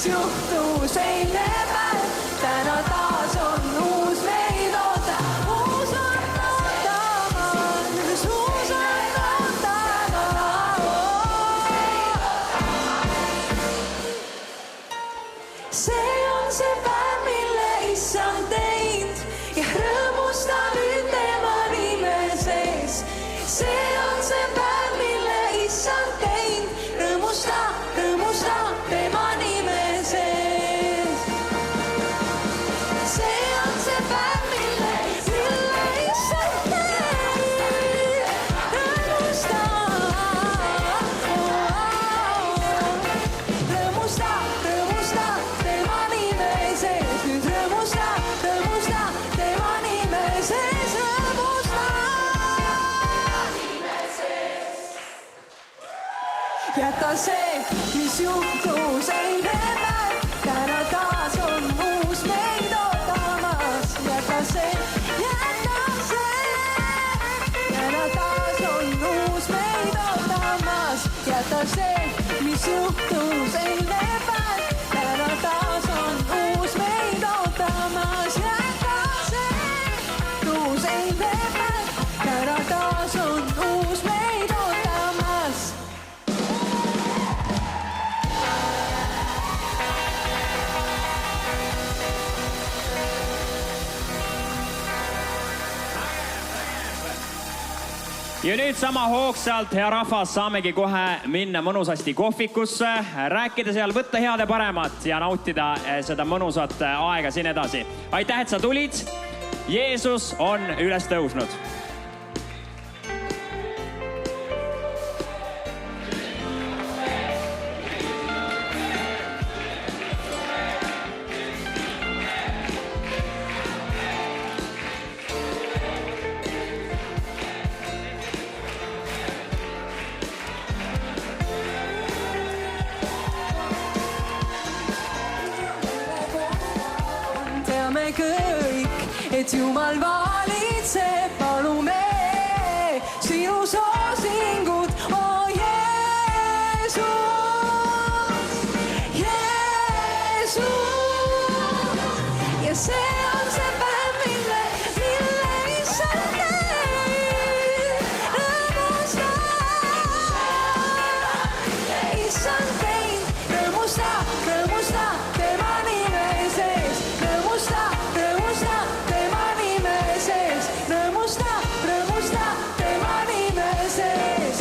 juhtus eile päev, täna taas on uus meid ootamas. Uus on ootamas, uus on ootamas. See on see päev, mille issand teinud ja rõõmusta nüüd tema nime sees. See on see päev, mille issand teinud, rõõmusta, rõõmusta tema nime sees. See on see päev, mille issand teinud, rõõmusta, rõõmusta, rõõmusta tema nime sees. Nüüd rõõmusta, rõõmusta tema nime sees, rõõmusta nime sees. Jäta see, mis juhtus eile päev, täna taas on uus meid ootamas. Jäta see, täna taas on uus meid ootamas. Jäta see, mis juhtus eile päev, täna taas on uus meid ootamas. Jäta see, uus eile päev, täna taas on uus meid ootamas. Ja nüüd sama hoogsalt, hea rahvas, saamegi kohe minna mõnusasti kohvikusse, rääkida seal, võtta head ja paremat ja nautida seda mõnusat aega siin edasi. Aitäh, et sa tulid. Jeesus on üles tõusnud. Teame kõik, et Jumal valitseb, palume sinu soosingut, oh Jeesus, Jeesus. Ja see on see päev, mille issand teid rõõmusta. Issand teid rõõmusta, rõõmusta tema nime sees. Rõõmusta tema nime sees. Rõõmusta tema nime sees.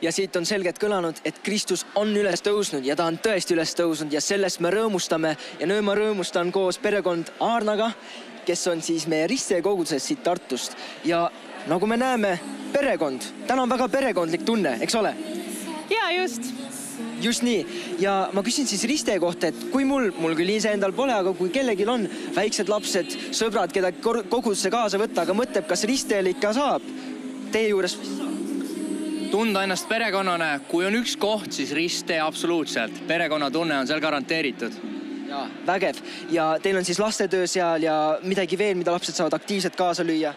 Ja siit on selgelt kõlanud, et Kristus on üles tõusnud ja ta on tõesti üles tõusnud ja sellest me rõõmustame. Ja nüüd ma rõõmustan koos perekond Aarnaga, kes on siis meie Ristee kogudusest siit Tartust. Ja nagu me näeme, perekond. Täna on väga perekondlik tunne, eks ole? Ja just. Just nii. Ja ma küsin siis Ristee kohta, et kui mul küll ise endal pole, aga kui kellegil on väiksed lapsed, sõbrad, keda kogudusse kaasa võtta, aga mõtleb, kas Risteel ikka saab teie juures tunda ennast perekonnana, kui on üks koht, siis Ristee absoluutselt. Perekonnatunne on seal garanteeritud. Ja, vägev. Ja teil on siis lastetöö seal ja midagi veel, mida lapsed saavad aktiivselt kaasa lüüa?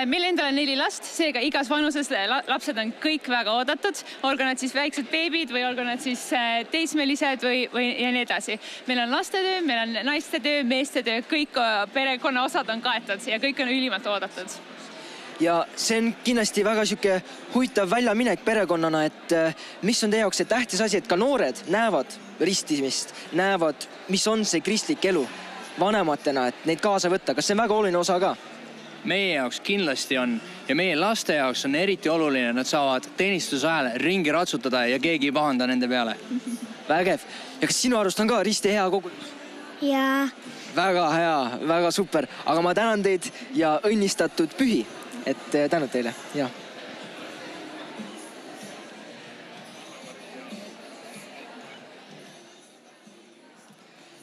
Meil endal on 4 last, seega igas vanuses lapsed on kõik väga oodatud. Olgu nad siis väiksed beebid või olgu nad siis teismelised või ja nii edasi. Meil on lastetöö, meil on naistetöö, meestetöö, kõik perekonna osad on kaetud ja kõik on ülimalt oodatud. Ja see on kindlasti väga siuke huvitav väljaminek perekonnana, et mis on teie jaoks see tähtis asi, et ka noored näevad ristimist, näevad, mis on see kristlik elu vanematena, et neid kaasa võtta. Kas see on väga oluline osa ka? Meie jaoks kindlasti on ja meie laste jaoks on eriti oluline, nad saavad teenistuse ajal ringi ratsutada ja keegi ei pahanda nende peale. Vägev. Ja kas sinu arust on ka Ristee hea kogudus? Jaa. Väga hea, väga super. Aga ma tänan teid ja õnnistatud pühi. Et tänud teile, jah.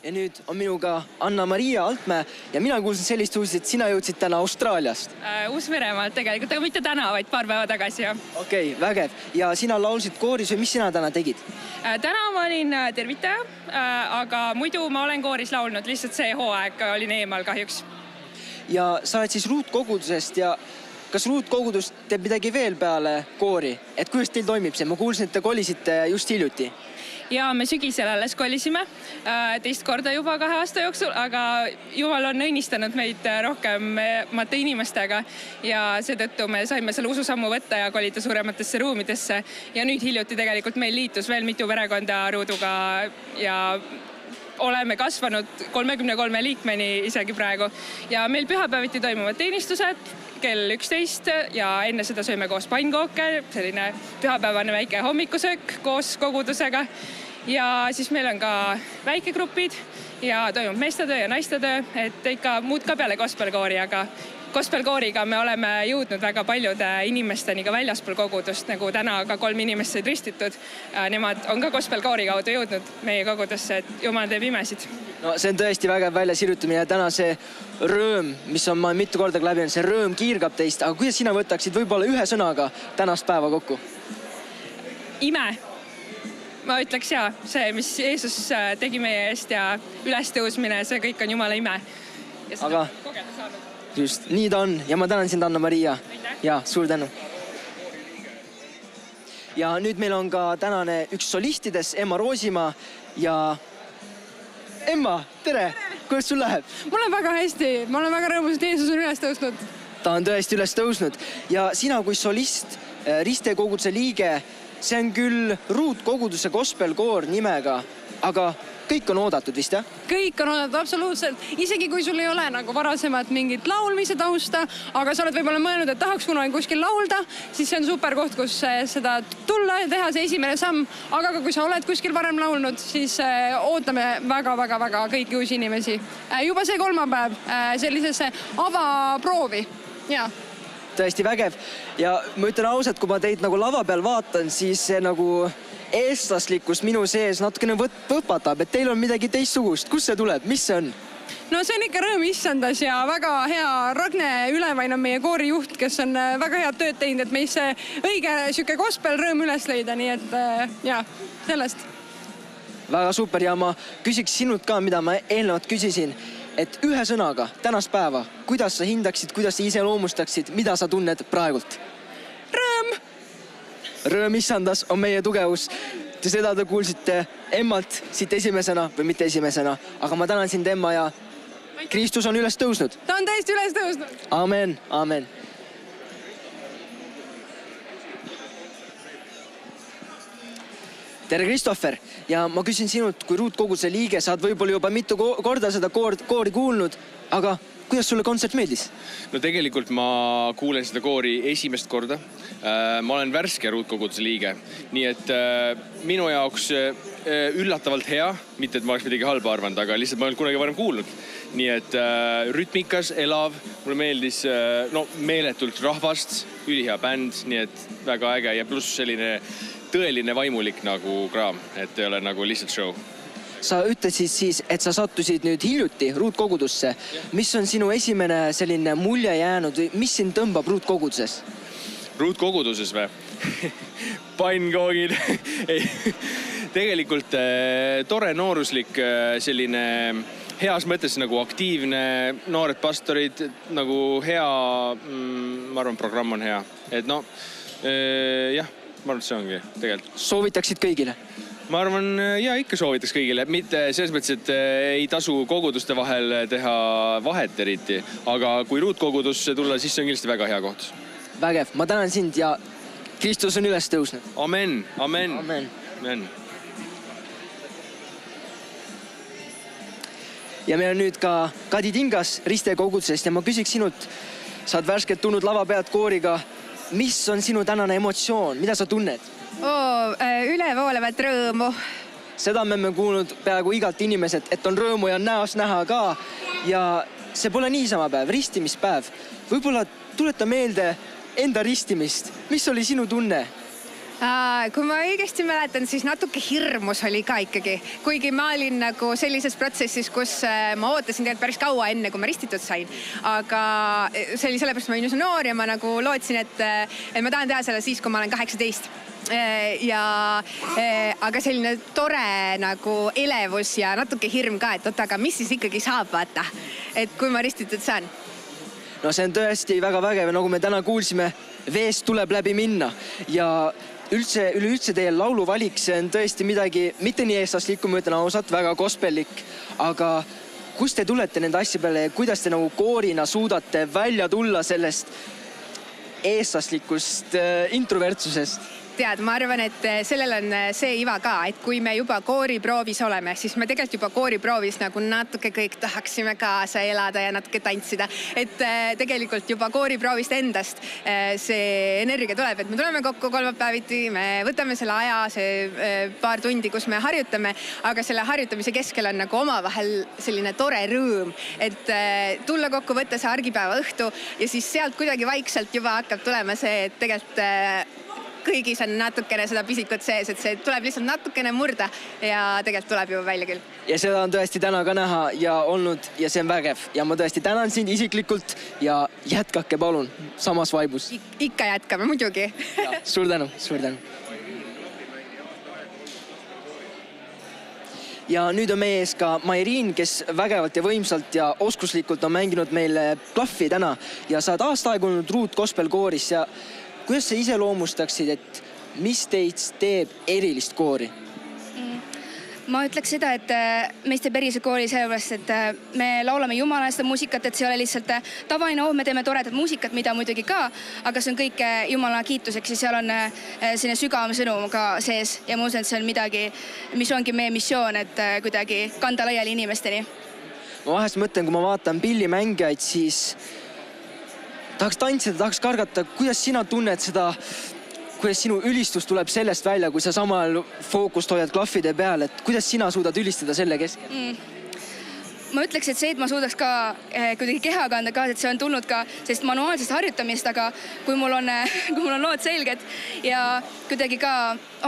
Ja nüüd on minuga Anna-Maria Altmäe ja mina kuulsin sellist uudiset, et sina jõudsid täna Austraaliast. Uus-Meremaalt tegelikult, aga mitte täna, vaid paar päeva tagasi. Okei, vägev. Ja sina laulsid kooris või mis sina täna tegid? Täna ma olin tervitaja, aga muidu ma olen kooris laulnud, lihtsalt see hooaeg olin eemal kahjuks. Ja sa oled siis ruutkogudusest ja kas ruutkogudus teeb midagi veel peale koori? Et kuidas teil toimib see? Ma kuulsin, et te kolisite just hiljuti. Ja me sügisel alles kolisime teist korda juba 2 aasta jooksul, aga Jumal on õnnistanud meid rohkemate inimestega ja seetõttu me saime selle ususammu võtta ja kolida suurematesse ruumidesse. Ja nüüd hiljuti tegelikult meil liitus veel mitu perekonda Ruuduga ja oleme kasvanud 33 liikmeni isegi praegu. Ja meil pühapäeviti toimuvad teenistused kell 11 ja enne seda sööme koos pannkooke, selline pühapäevane väike hommikusöök koos kogudusega. Ja siis meil on ka väikegrupid ja toimub meestetöö ja naistetöö, et ikka muud ka peale gospelkoori, aga gospelkooriga me oleme jõudnud väga paljude inimesteni ka väljaspool kogudust, nagu täna ka 3 inimest said ristitud. Nemad on ka gospelkoori kaudu jõudnud meie kogudusse, et Jumal teeb imesid. No see on tõesti vägev väljasirutamine ja täna see rõõm, mis on ma mitu korda läbi, see rõõm kiirgab teist, aga kuidas sina võtaksid võib-olla ühe sõnaga tänast päeva kokku? Ime. Ma ütleks see, mis Jeesus tegi meie eest ja ülestõusmine, see kõik on Jumala ime. Ja seda kogeda saanud. Just, nii ta on ja ma tänan sind, Anna-Maria. Ja suur tänu. ja nüüd meil on ka tänane üks solistides, Emma Roosimaa ja Emma, tere! Kuidas sul läheb? Mul on väga hästi, ma olen väga rõõmus, et Jeesus on üles tõusnud. Ta on tõesti üles tõusnud ja sina kui solist, Riste koguduse liige, see on küll Ruutkoguduse gospelkoor nimega, aga kõik on oodatud vist, jah? Kõik on oodatud, absoluutselt. Isegi kui sul ei ole nagu varasemat mingit laulmise tausta, aga sa oled võib-olla mõelnud, et tahaks kunagi kuskil laulda, siis see on super koht, kus seda tulla ja teha see esimene samm. Aga kui sa oled kuskil varem laulnud, siis ootame väga kõiki uusi inimesi. Juba see kolmapäev sellisesse avaproovi. Ja. Tõesti vägev. Ja ma ütlen ausalt, kui ma teid nagu lava peal vaatan, siis see nagu eestlaslikkus minu sees natukene võpatab, et teil on midagi teistsugust. Kus see tuleb? Mis see on? No see on ikka rõõm issandas ja väga hea Ragne Ülevain on meie koorijuht, kes on väga head tööd teinud, et meis õige süke gospel rõõm üles leida, nii et ja, sellest. Väga super ja ma küsiks sinult ka, mida ma eelnevalt küsisin, et ühe sõnaga tänast päeva, kuidas sa hindaksid, kuidas sa ise loomustaksid, mida sa tunned praegult? Rõõm! Rõõm issandas on meie tugevus. Seda te kuulsite Emmalt siit esimesena või mitte esimesena, aga ma tänan sind, Emma, ja Kristus on üles tõusnud. Ta on täiesti üles tõusnud. Amen, amen. Tere, Kristoffer, ja ma küsin sinult, kui Ruutkoguduse liige, saad võib-olla juba mitu korda seda koori kuulnud, aga kuidas sulle kontsert meeldis? No tegelikult ma kuulen seda koori esimest korda. Ma olen värske Ruutkoguduse liige, nii et minu jaoks üllatavalt hea, mitte et ma oleks midagi halba arvanud, aga lihtsalt ma olen kunagi varem kuulnud. Nii et rütmikas, elav, mulle meeldis meeletult rahvast, ülihea bänd, nii et väga äge ja pluss selline tõeline vaimulik nagu kraam, et ei ole nagu lihtsalt show. Sa ütlesid siis, et sa sattusid nüüd hiljuti Ruutkogudusse. Mis on sinu esimene selline mulje jäänud või mis sind tõmbab Ruutkoguduses? Ruutkoguduses või? Pannkoogid. Tegelikult tore nooruslik selline heas mõttes nagu aktiivne noored pastorid, nagu hea, ma arvan, programm on hea. Et jah, ma arvan, et see ongi tegelikult. Soovitaksid kõigile? Ma arvan, ja ikka soovitaks kõigile, mitte selles mõttes, et ei tasu koguduste vahel teha vahet eriti, aga kui Ruutkogudusse tulla, siis see on kindlasti väga hea koht. Vägev, ma tänan sind ja Kristus on üles tõusnud. Amen, amen. Amen. Amen. Ja meil on nüüd ka Kadi Tingas Riste kogudusest ja ma küsiks sinult, sa oled värskelt tulnud lava pealt kooriga, mis on sinu tänane emotsioon, mida sa tunned? Ülevoolevat rõõmu. Seda me kuulnud peaaegu igalt inimeselt, et on rõõmu ja näos näha ka. Ja see pole niisama päev, ristimispäev. Võib-olla tuleta meelde enda ristimist. Mis oli sinu tunne? Kui ma õigesti mäletan, siis natuke hirmus oli ka ikkagi. Kuigi ma olin nagu sellises protsessis, kus ma ootasin tegelikult päris kaua enne, kui ma ristitud sain. Aga see oli sellepärast, ma olin noor ja ma nagu lootsin, et ma tahan teha selle siis, kui ma olen 18. Aga selline tore nagu elevus ja natuke hirm ka, et oota, aga mis siis ikkagi saab, vaata, et kui ma ristitud saan? No see on tõesti väga vägev, nagu me täna kuulsime, veest tuleb läbi minna ja üleüldse teie lauluvalik, see on tõesti midagi, mitte nii eestlaslik, kui ma ütlen ausalt, väga gospellik, aga kust te tulete nende asja peale ja kuidas te nagu koorina suudate välja tulla sellest eestlaslikust introvertsusest? Tead, ma arvan, et sellel on see iva ka, et kui me juba kooriproovis oleme, siis me tegelikult juba kooriproovis nagu natuke kõik tahaksime kaasa elada ja natuke tantsida. Et tegelikult juba kooriproovist endast see energia tuleb, et me tuleme kokku kolmapäeviti, me võtame selle aja, see paar tundi, kus me harjutame, aga selle harjutamise keskel on nagu omavahel selline tore rõõm, et tulla kokku, võtta see argipäeva õhtu ja siis sealt kuidagi vaikselt juba hakkab tulema see, et tegelikult kõigis on natukene seda pisikut sees, et see tuleb lihtsalt natukene murda ja tegelikult tuleb juba välja küll. Ja seda on tõesti täna ka näha ja olnud ja see on vägev. Ja ma tõesti tänan sind isiklikult ja jätkake palun samas vaibus. Ikka jätkame, muidugi. Suur tänu, suur tänu. Ja nüüd on meie ees ka Mairiin, kes vägevalt ja võimsalt ja oskuslikult on mänginud meile klaffi täna ja sa oled aasta aega olnud Ruut gospelkooris ja kuidas sa ise loomustaksid, et mis teist teeb erilist koori? Ma ütleks seda, et meist teeb erilise koori sellepärast, et me laulame Jumala seda muusikat, et see ole lihtsalt tavaline me teeme toredat muusikat, mida muidugi ka, aga see on kõik Jumala kiituseks ja seal on selline sügavam sõnum ka sees ja ma usun, et see on midagi, mis ongi meie missioon, et kuidagi kanda laiali inimesteni. Ma vahest mõtlen, kui ma vaatan pillimängijaid, siis tahaks tantsida, tahaks kargata. Kuidas sina tunned seda, kuidas sinu ülistus tuleb sellest välja, kui sa samal fookust hoiad klahvide peal, et kuidas sina suudad ülistada selle keskel? Ma ütleks, et see, et ma suudaks ka kuidagi keha kanda kaasa, et see on tulnud ka sellist manuaalsest harjutamist, aga kui mul on lood selged ja kuidagi ka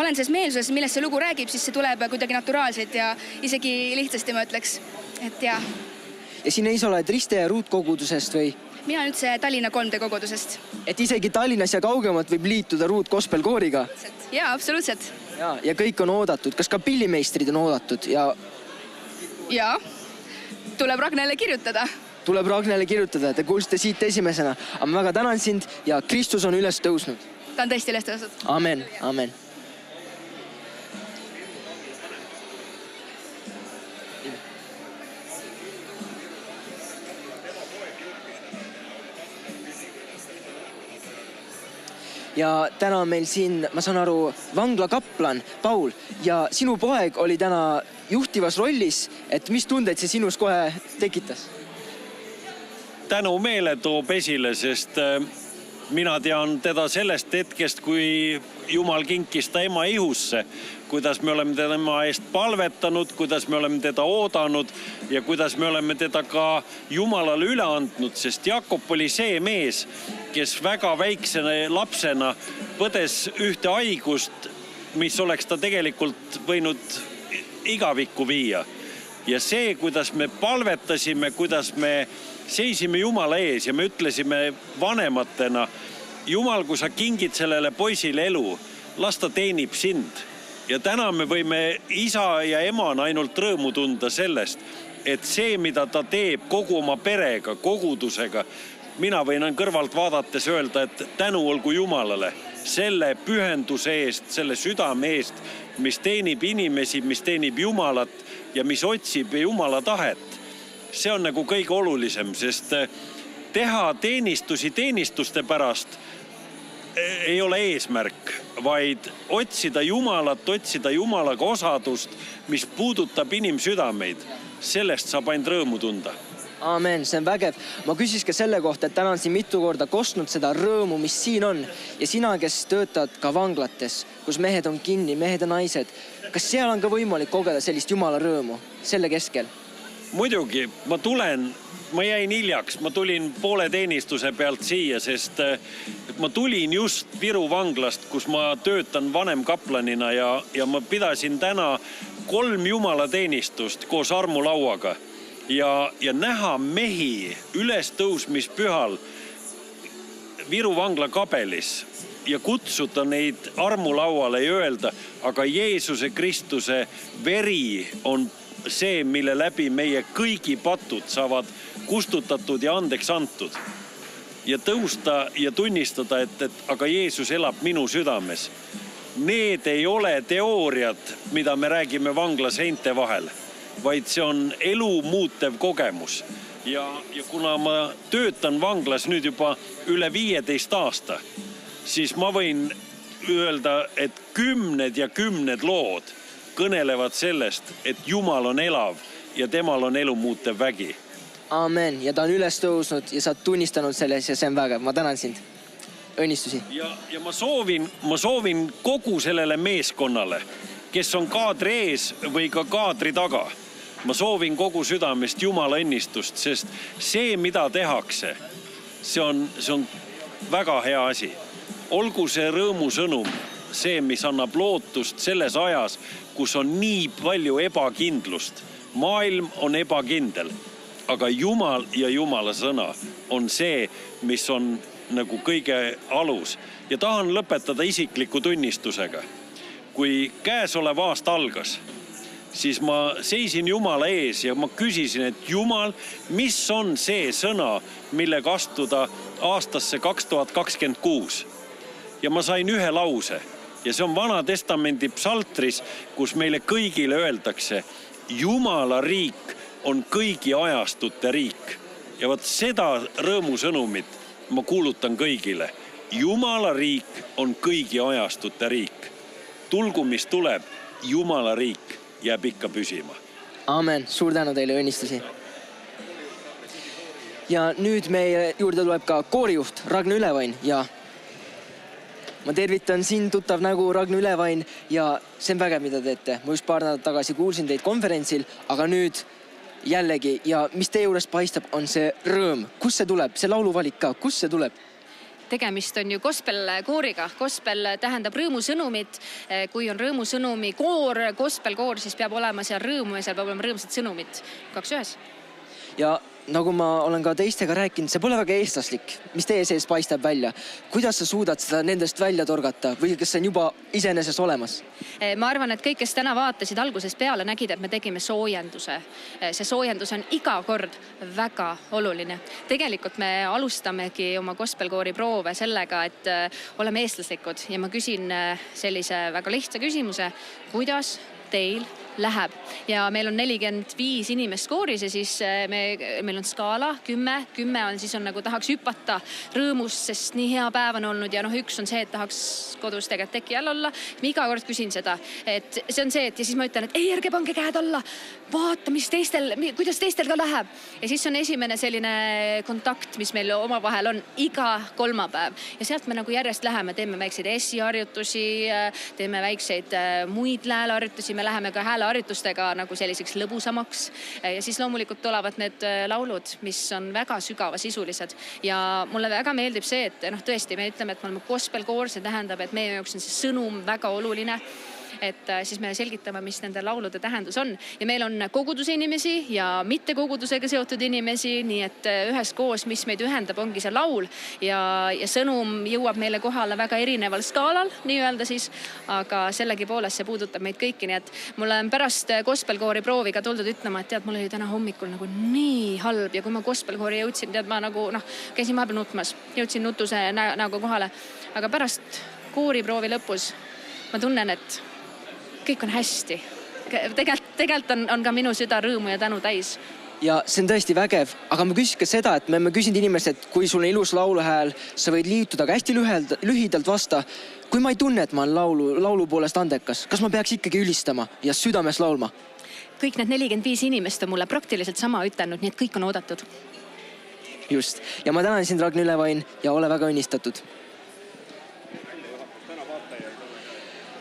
olen selles meelsuses, millest see lugu räägib, siis see tuleb kuidagi naturaalselt ja isegi lihtsasti ma ütleks, et jah. Ja sina ise oled Riste ja Ruutkogudusest või? Mina olen üldse Tallinna 3D kogudusest. Et isegi Tallinnas ja kaugemalt võib liituda Ruut gospelkooriga? Jaa, absoluutselt. Ja kõik on oodatud. Kas ka pillimeistrid on oodatud? Jaa, tuleb Ragnele kirjutada. Tuleb Ragnele kirjutada. Te kuulsite siit esimesena. Aga ma väga tänan sind ja Kristus on üles tõusnud. Ta on tõesti üles tõusnud. Amen, amen. Ja täna on meil siin, ma saan aru, vanglakaplan Paul ja sinu poeg oli täna juhtivas rollis, et mis tundeid see sinus kohe tekitas? Tänu meele toob esile, sest mina tean teda sellest hetkest, kui Jumal kinkis ta ema ihusse, kuidas me oleme tema eest palvetanud, kuidas me oleme teda oodanud ja kuidas me oleme teda ka Jumalale üle andnud, sest Jakob oli see mees, kes väga väiksena lapsena põdes ühte haigust, mis oleks ta tegelikult võinud igavikku viia. Ja see, kuidas me palvetasime, kuidas me seisime Jumala ees ja me ütlesime vanematena, Jumal, kui sa kingid sellele poisile elu, las ta teenib sind. Ja täna me võime isa ja emana ainult rõõmu tunda sellest, et see, mida ta teeb kogu oma perega, kogudusega, mina võin kõrvalt vaadates öelda, et tänu olgu Jumalale selle pühenduse eest, selle südame eest, mis teenib inimesi, mis teenib Jumalat ja mis otsib Jumala tahet. See on nagu kõige olulisem, sest teha teenistusi teenistuste pärast ei ole eesmärk, vaid otsida Jumalat, otsida Jumalaga osadust, mis puudutab inimsüdameid. Sellest saab ainult rõõmu tunda. Amen, see on vägev. Ma küsis ka selle kohta, et täna on siin mitu korda kostnud seda rõõmu, mis siin on. Ja sina, kes töötad ka vanglates, kus mehed on kinni, mehed ja naised. Kas seal on ka võimalik kogeda sellist Jumala rõõmu selle keskel? Muidugi, ma jäin hiljaks, ma tulin poole teenistuse pealt siia, sest ma tulin just Viru vanglast, kus ma töötan vanemkaplanina ja ma pidasin täna 3 Jumala teenistust koos armulauaga ja näha mehi ülestõusmispühal Viru vangla kabelis ja kutsuda neid armulauale ja öelda, aga Jeesuse Kristuse veri on see, mille läbi meie kõigi patud saavad kustutatud ja andeks antud. Ja tõusta ja tunnistada, et aga Jeesus elab minu südames. Need ei ole teooriad, mida me räägime vangla seinte vahel, vaid see on elu muutev kogemus. Ja kuna ma töötan vanglas nüüd juba üle 15 aasta, siis ma võin öelda, et 10 ja 10 lood kõnelevad sellest, et Jumal on elav ja temal on elu muutev vägi. Amen. Ja ta on üles tõusnud ja sa oled tunnistanud selles ja see on vägev. Ma tänan sind. Õnnistusi. Ja ma soovin kogu sellele meeskonnale, kes on kaadri ees või ka kaadri taga. Ma soovin kogu südamest Jumala õnnistust, sest see, mida tehakse, see on väga hea asi. Olgu see rõõmusõnum, see, mis annab lootust selles ajas, kus on nii palju ebakindlust. Maailm on ebakindel, aga Jumal ja Jumala sõna on see, mis on nagu kõige alus. Ja tahan lõpetada isikliku tunnistusega. Kui käesolev aasta algas, siis ma seisin Jumala ees ja ma küsisin, et Jumal, mis on see sõna, millega astuda aastasse 2026? Ja ma sain ühe lause. ja see on Vana Testamendi psaltris, kus meile kõigile öeldakse, Jumala riik on kõigi ajastute riik. Ja vot seda rõõmusõnumit ma kuulutan kõigile. Jumala riik on kõigi ajastute riik. Tulgu, mis tuleb, Jumala riik jääb ikka püsima. Amen, suur tänu teile, õnnistusi. Ja nüüd meie juurde tuleb ka koorijuht Ragnar Ülevain ja ma tervitan siin tuttav nägu Ragnar Ülevain ja see on vägev, mida teete. Ma just paar nädalat tagasi kuulsin teid konverentsil, aga nüüd jällegi ja mis teie juures paistab, on see rõõm. Kus see tuleb? See lauluvalik ka, kus see tuleb? Tegemist on ju gospelkooriga. Gospel tähendab rõõmusõnumit. Kui on rõõmusõnumi koor, gospelkoor, siis peab olema seal rõõmu ja seal peab olema rõõmsad sõnumit. 2 ühes. Ja nagu ma olen ka teistega rääkinud, see pole väga eestlaslik. Mis teie sees paistab välja? Kuidas sa suudad seda nendest välja torgata või kas see on juba iseenesest olemas? Ma arvan, et kõik, kes täna vaatasid algusest peale, nägid, et me tegime soojenduse. See soojendus on iga kord väga oluline. Tegelikult me alustamegi oma gospelkoori proove sellega, et oleme eestlaslikud ja ma küsin sellise väga lihtsa küsimuse, kuidas teil läheb ja meil on 45 inimest kooris ja siis meil on skaala 10 on siis on nagu tahaks hüpata rõõmust, sest nii hea päev on olnud ja üks on see, et tahaks kodus tegelikult teki all olla. Ma iga kord küsin seda, et see on see, et ja siis ma ütlen, et ei, ärge pange käed alla, vaata, kuidas teistel ka läheb. Ja siis on esimene selline kontakt, mis meil omavahel on iga kolmapäev ja sealt me nagu järjest läheme, teeme väikseid essiharjutusi, teeme väikseid muid lääleharjutusi, me läheme ka hääleharjutustega nagu selliseks lõbusamaks ja siis loomulikult tulevad need laulud, mis on väga sügavasisulised ja mulle väga meeldib see, et tõesti me ütleme, et me oleme gospelkoor, see tähendab, et meie jaoks on see sõnum väga oluline. Et siis me selgitame, mis nende laulude tähendus on. Ja meil on koguduse inimesi ja mitte kogudusega seotud inimesi, nii et üheskoos, mis meid ühendab, ongi see laul ja sõnum jõuab meile kohale väga erineval skaalal, nii öelda siis, aga sellegi poolest see puudutab meid kõiki, nii et mulle on pärast gospelkoori proovi ka tuldud ütlema, et tead, mul oli täna hommikul nagu nii halb ja kui ma gospelkoori jõudsin, tead, ma nagu käisin vahepeal nutmas, jõudsin nutuse näoga kohale, aga pärast kooriproovi lõpus ma tunnen, et kõik on hästi. Tegelikult on ka minu süda rõõmu ja tänu täis. Ja see on tõesti vägev, aga ma küsin ka seda, et me küsinud inimesed, et kui sul on ilus lauluhääl, sa võid liituda ka hästi lühidalt vasta. Kui ma ei tunne, et ma olen laulu poolest andekas, kas ma peaks ikkagi ülistama ja südames laulma? Kõik need 45 inimest on mulle praktiliselt sama ütelnud, nii et kõik on oodatud. Just. Ja ma tänan sind, Ragnar Ülevain, ja ole väga õnnistatud.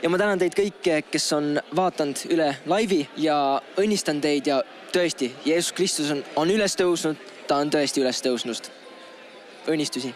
Ja ma tänan teid kõike, kes on vaatanud üle laivi ja õnnistan teid ja tõesti, Jeesus Kristus on üles tõusnud, ta on tõesti üles tõusnud. Õnnistusi!